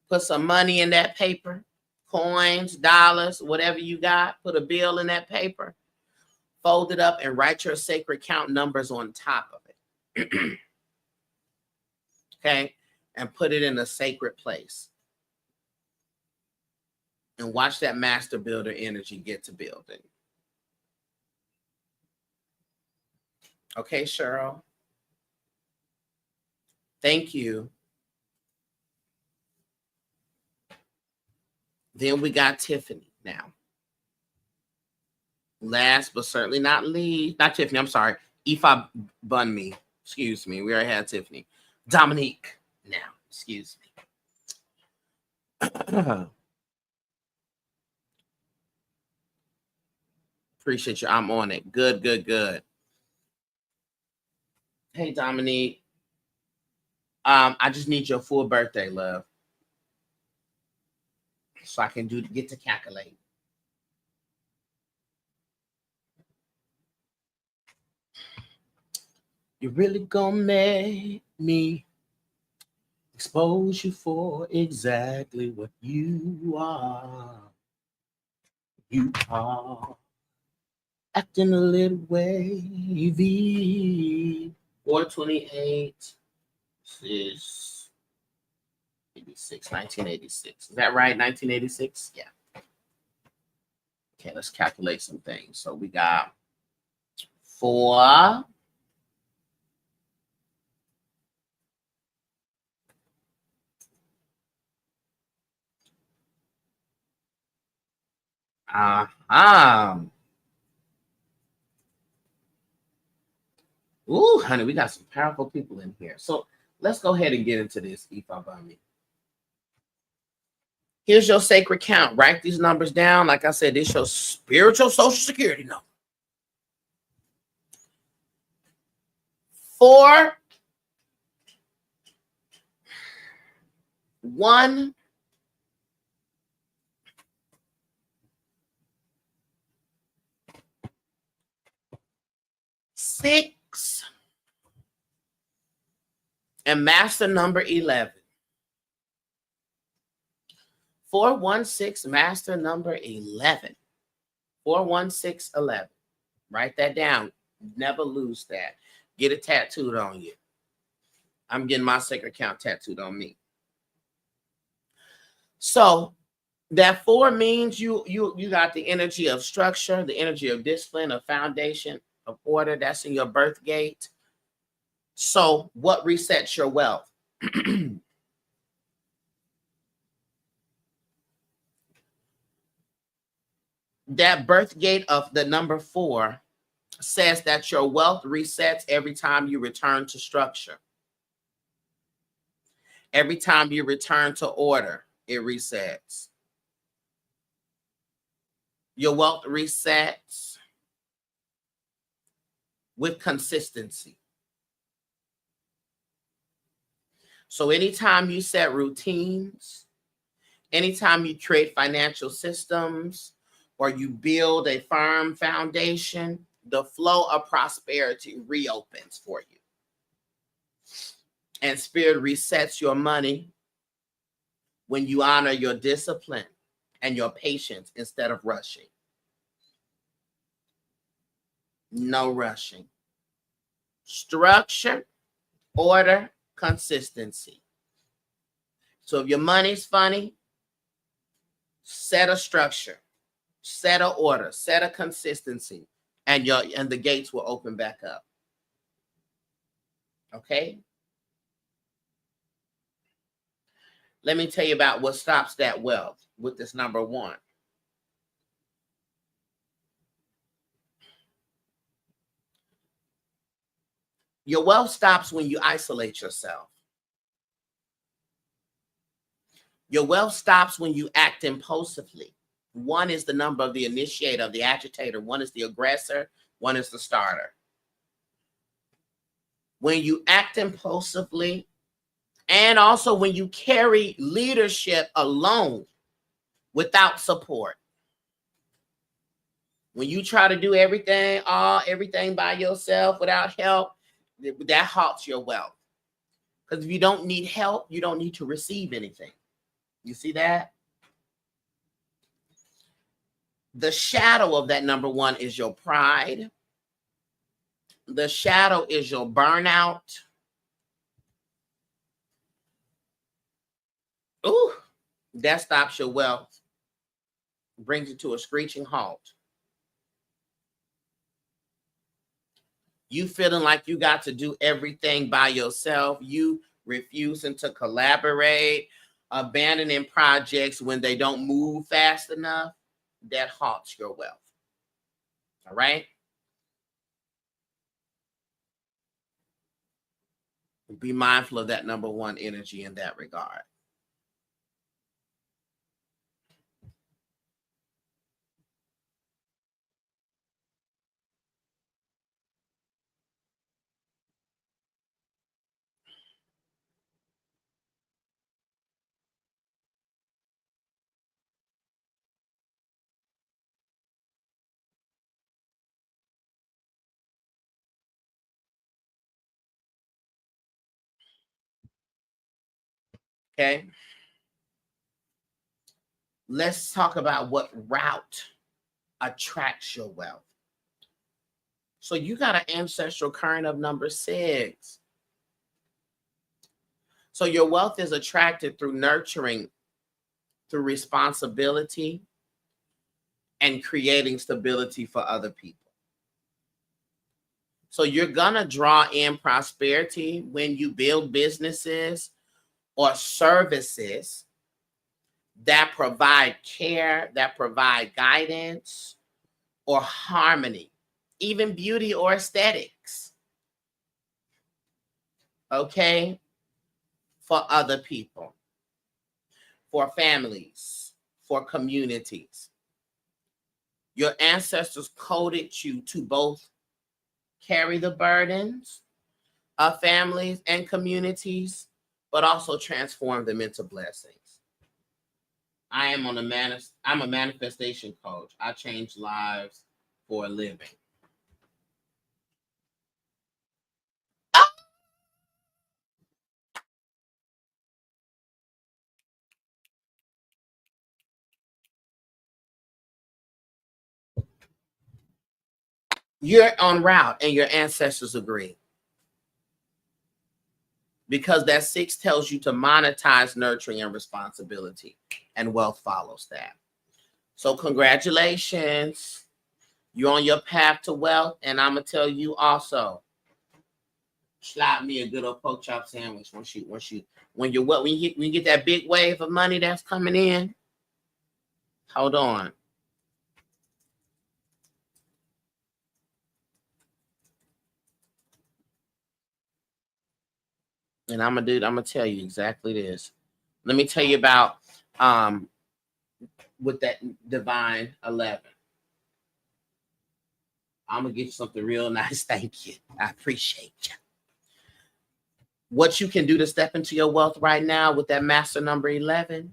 Speaker 1: put some money in that paper, coins, dollars, whatever you got. Put a bill in that paper, fold it up, and write your sacred count numbers on top of it. Okay? And put it in a sacred place. And watch that master builder energy get to building. Okay, Cheryl? Thank you. Then we got Tiffany now. Last but certainly not least, not Tiffany, I'm sorry. Ifa Bunmi. Excuse me. We already had Tiffany. Dominique now. Excuse me. Appreciate you. I'm on it. Good, good, good. Hey, Dominique. I just need your full birthday, love. So I can get to calculate. You really gonna make me expose you for exactly what you are. You are acting a little wavy. 428 is 1986. Is that right? 1986? Yeah. Okay, let's calculate some things. So we got 4. Uh-huh. Ooh, honey, we got some powerful people in here. So let's go ahead and get into this, Ifabami. Here's your sacred count. Write these numbers down. Like I said, this is your spiritual social security number. 4, 1, 6, and master number 11. 416, master number 11. 41611. Write that down. Never lose that. Get it tattooed on you. I'm getting my sacred count tattooed on me. So that 4 means you got the energy of structure, the energy of discipline, of foundation, of order. That's in your birth gate. So what resets your wealth? That birth gate of the number 4 says that your wealth resets every time you return to structure. Every time you return to order, it resets. Your wealth resets with consistency. So anytime you set routines, anytime you create financial systems, or you build a firm foundation, the flow of prosperity reopens for you. And spirit resets your money when you honor your discipline and your patience instead of rushing. No rushing. Structure, order, consistency. So if your money's funny, set a structure, set a order, set a consistency, and the gates will open back up. Okay? Let me tell you about what stops that wealth with this number 1. Your wealth stops when you isolate yourself. Your wealth stops when you act impulsively. 1 is the number of the initiator, of the agitator. 1 is the aggressor. 1 is the starter. When you act impulsively, and also when you carry leadership alone without support. When you try to do everything by yourself without help, that halts your wealth. Because if you don't need help, you don't need to receive anything. You see that? The shadow of that number 1 is your pride. The shadow is your burnout. Ooh, that stops your wealth, brings it to a screeching halt. You feeling like you got to do everything by yourself. You refusing to collaborate, abandoning projects when they don't move fast enough. That halts your wealth. All right? Be mindful of that number 1 energy in that regard. Okay. Let's talk about what route attracts your wealth. So you got an ancestral current of number 6. So your wealth is attracted through nurturing, through responsibility, and creating stability for other people. So you're going to draw in prosperity when you build businesses or services that provide care, that provide guidance or harmony, even beauty or aesthetics, okay, for other people, for families, for communities. Your ancestors coded you to both carry the burdens of families and communities, but also transform them into blessings. I'm a manifestation coach. I change lives for a living. You're on route and your ancestors agree. Because that 6 tells you to monetize nurturing and responsibility, and wealth follows that. So congratulations. You're on your path to wealth, and I'm gonna tell you also, slap me a good old pork chop sandwich when you get that big wave of money that's coming in. Hold on. And I'm gonna tell you exactly this. Let me tell you about with that divine 11. I'm gonna get you something real nice. Thank you. I appreciate you. What you can do to step into your wealth right now with that master number 11.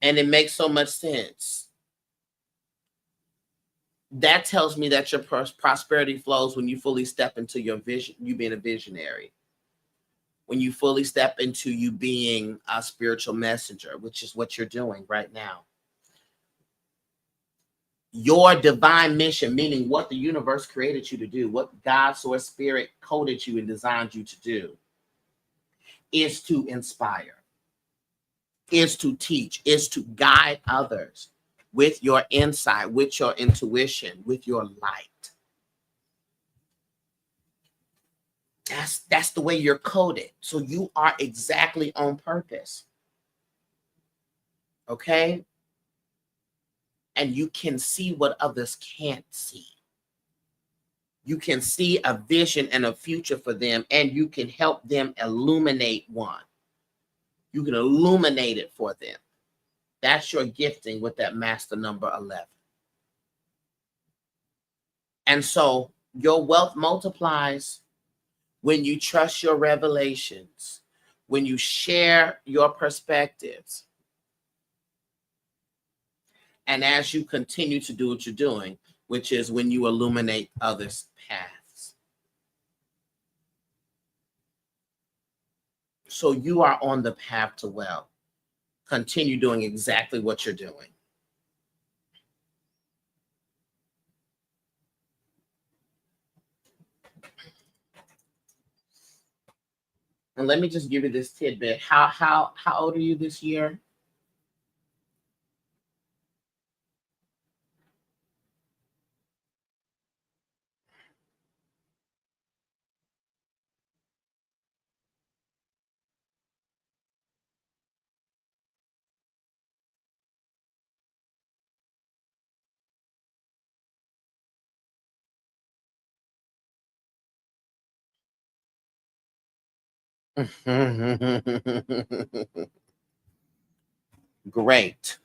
Speaker 1: And it makes so much sense. That tells me that your prosperity flows when you fully step into your vision, you being a visionary. When you fully step into you being a spiritual messenger, which is what you're doing right now. Your divine mission, meaning what the universe created you to do, what God, source, spirit coded you and designed you to do, is to inspire, is to teach, is to guide others with your insight, with your intuition, with your light. That's the way you're coded. So you are exactly on purpose. Okay? And you can see what others can't see. You can see a vision and a future for them, and you can help them illuminate one. You can illuminate it for them. That's your gifting with that master number 11. And so your wealth multiplies when you trust your revelations, when you share your perspectives, and as you continue to do what you're doing, which is when you illuminate others' paths. So you are on the path to wealth. Continue doing exactly what you're doing. And let me just give you this tidbit. How old are you this year? Great.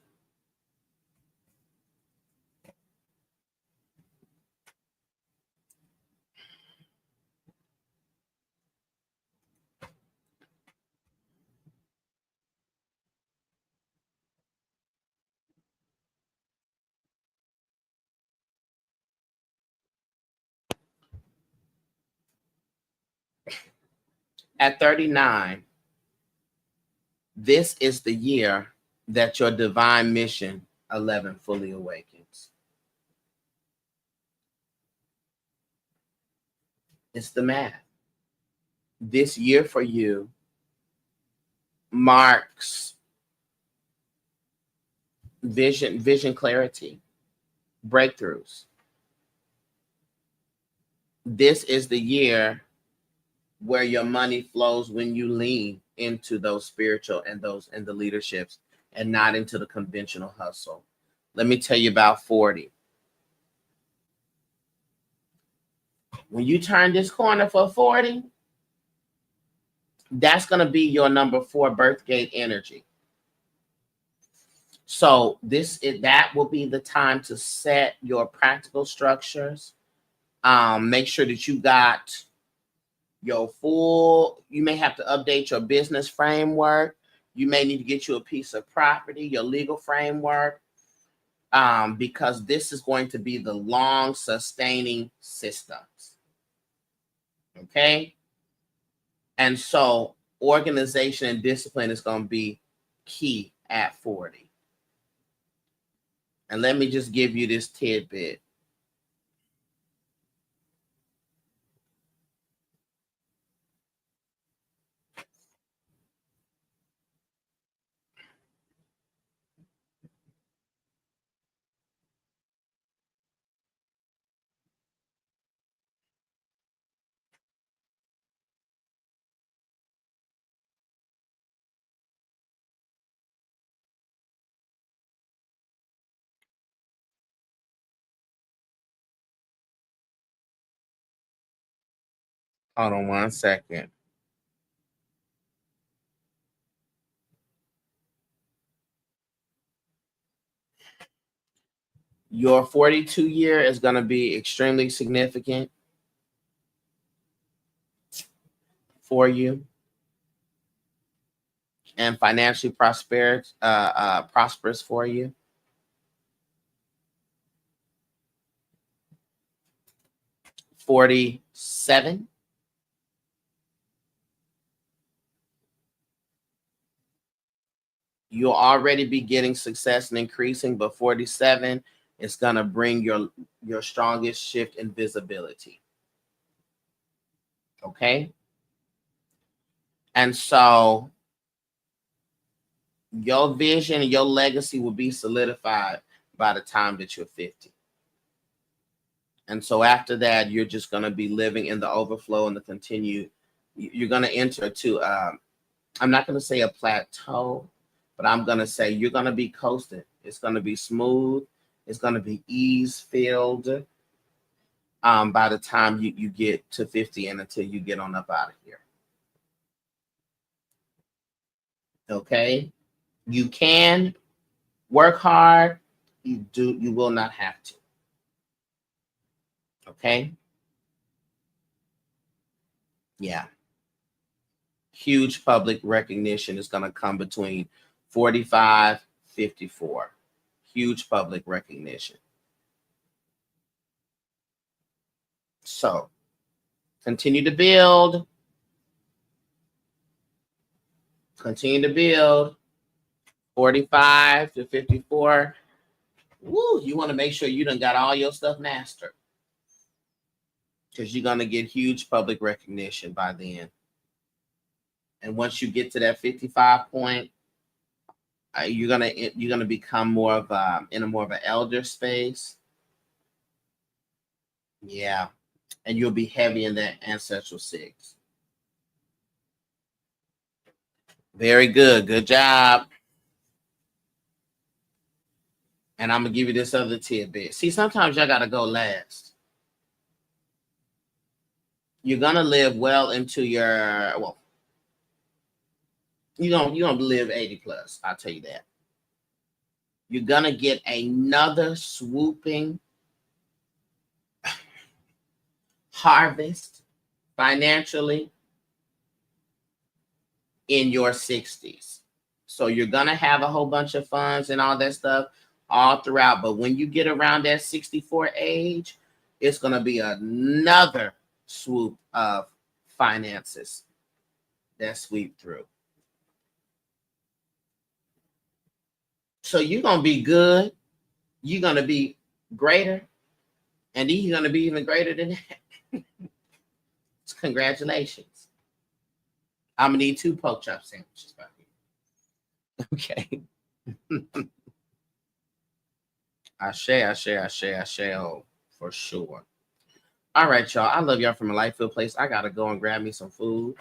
Speaker 1: At 39, This is the year that your divine mission 11 fully awakens. It's the math. This year for you marks vision clarity, breakthroughs. This is the year where your money flows when you lean into those spiritual and the leaderships and not into the conventional hustle. Let me tell you about 40. When you turn this corner for 40, that's going to be your number 4 birth gate energy. So that will be the time to set your practical structures. Make sure that you got your you may have to update your business framework. You may need to get you a piece of property, your legal framework, because this is going to be the long sustaining systems. Okay. And so organization and discipline is going to be key at 40. And let me just give you this tidbit. Hold on one second. Your 42 year is going to be extremely significant for you and financially prosperous for you. 47. You'll already be getting success and increasing, but 47 is going to bring your strongest shift in visibility. Okay. And so your vision and your legacy will be solidified by the time that you're 50. And so after that, you're just going to be living in the overflow and the continued. You're going to enter to, I'm not going to say a plateau, but I'm going to say you're going to be coasting. It's going to be smooth. It's going to be ease-filled by the time you get to 50 and until you get on up out of here. Okay? You can work hard. You will not have to. Okay? Yeah. Huge public recognition is going to come between 45, 54. Huge public recognition. So, continue to build. Continue to build. 45 to 54. Woo, you want to make sure you done got all your stuff mastered, because you're going to get huge public recognition by then. And once you get to that 55 point, you're gonna become more of in a more of an elder space. Yeah, and you'll be heavy in that ancestral 6. Very good. Good job. And I'm gonna give you this other tidbit. See, sometimes y'all gotta go last. You're gonna live well into your you don't live 80 plus. I'll tell you that. You're gonna get another swooping harvest financially in your 60s. So you're gonna have a whole bunch of funds and all that stuff all throughout. But when you get around that 64 age, it's gonna be another swoop of finances that sweep through. So you're gonna be good. You're gonna be greater, and then you're gonna be even greater than that. Congratulations. I'm gonna need 2 pork chop sandwiches by here. Okay. I share, for sure. All right, y'all. I love y'all from a life filled place. I gotta go and grab me some food.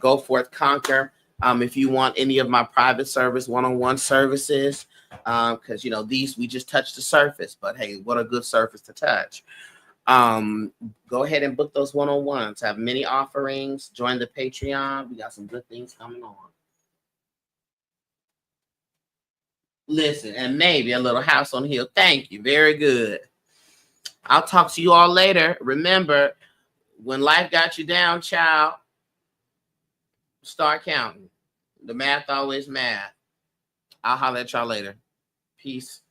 Speaker 1: Go forth, conquer. If you want any of my private service, one-on-one services, because these we just touched the surface, but hey, what a good surface to touch. Go ahead and book those one-on-ones. Have many offerings. Join the Patreon. We got some good things coming on. Listen, and maybe a little house on the hill. Thank you. Very good. I'll talk to you all later. Remember, when life got you down, child, start counting. The math always math. I'll holler at y'all later. Peace.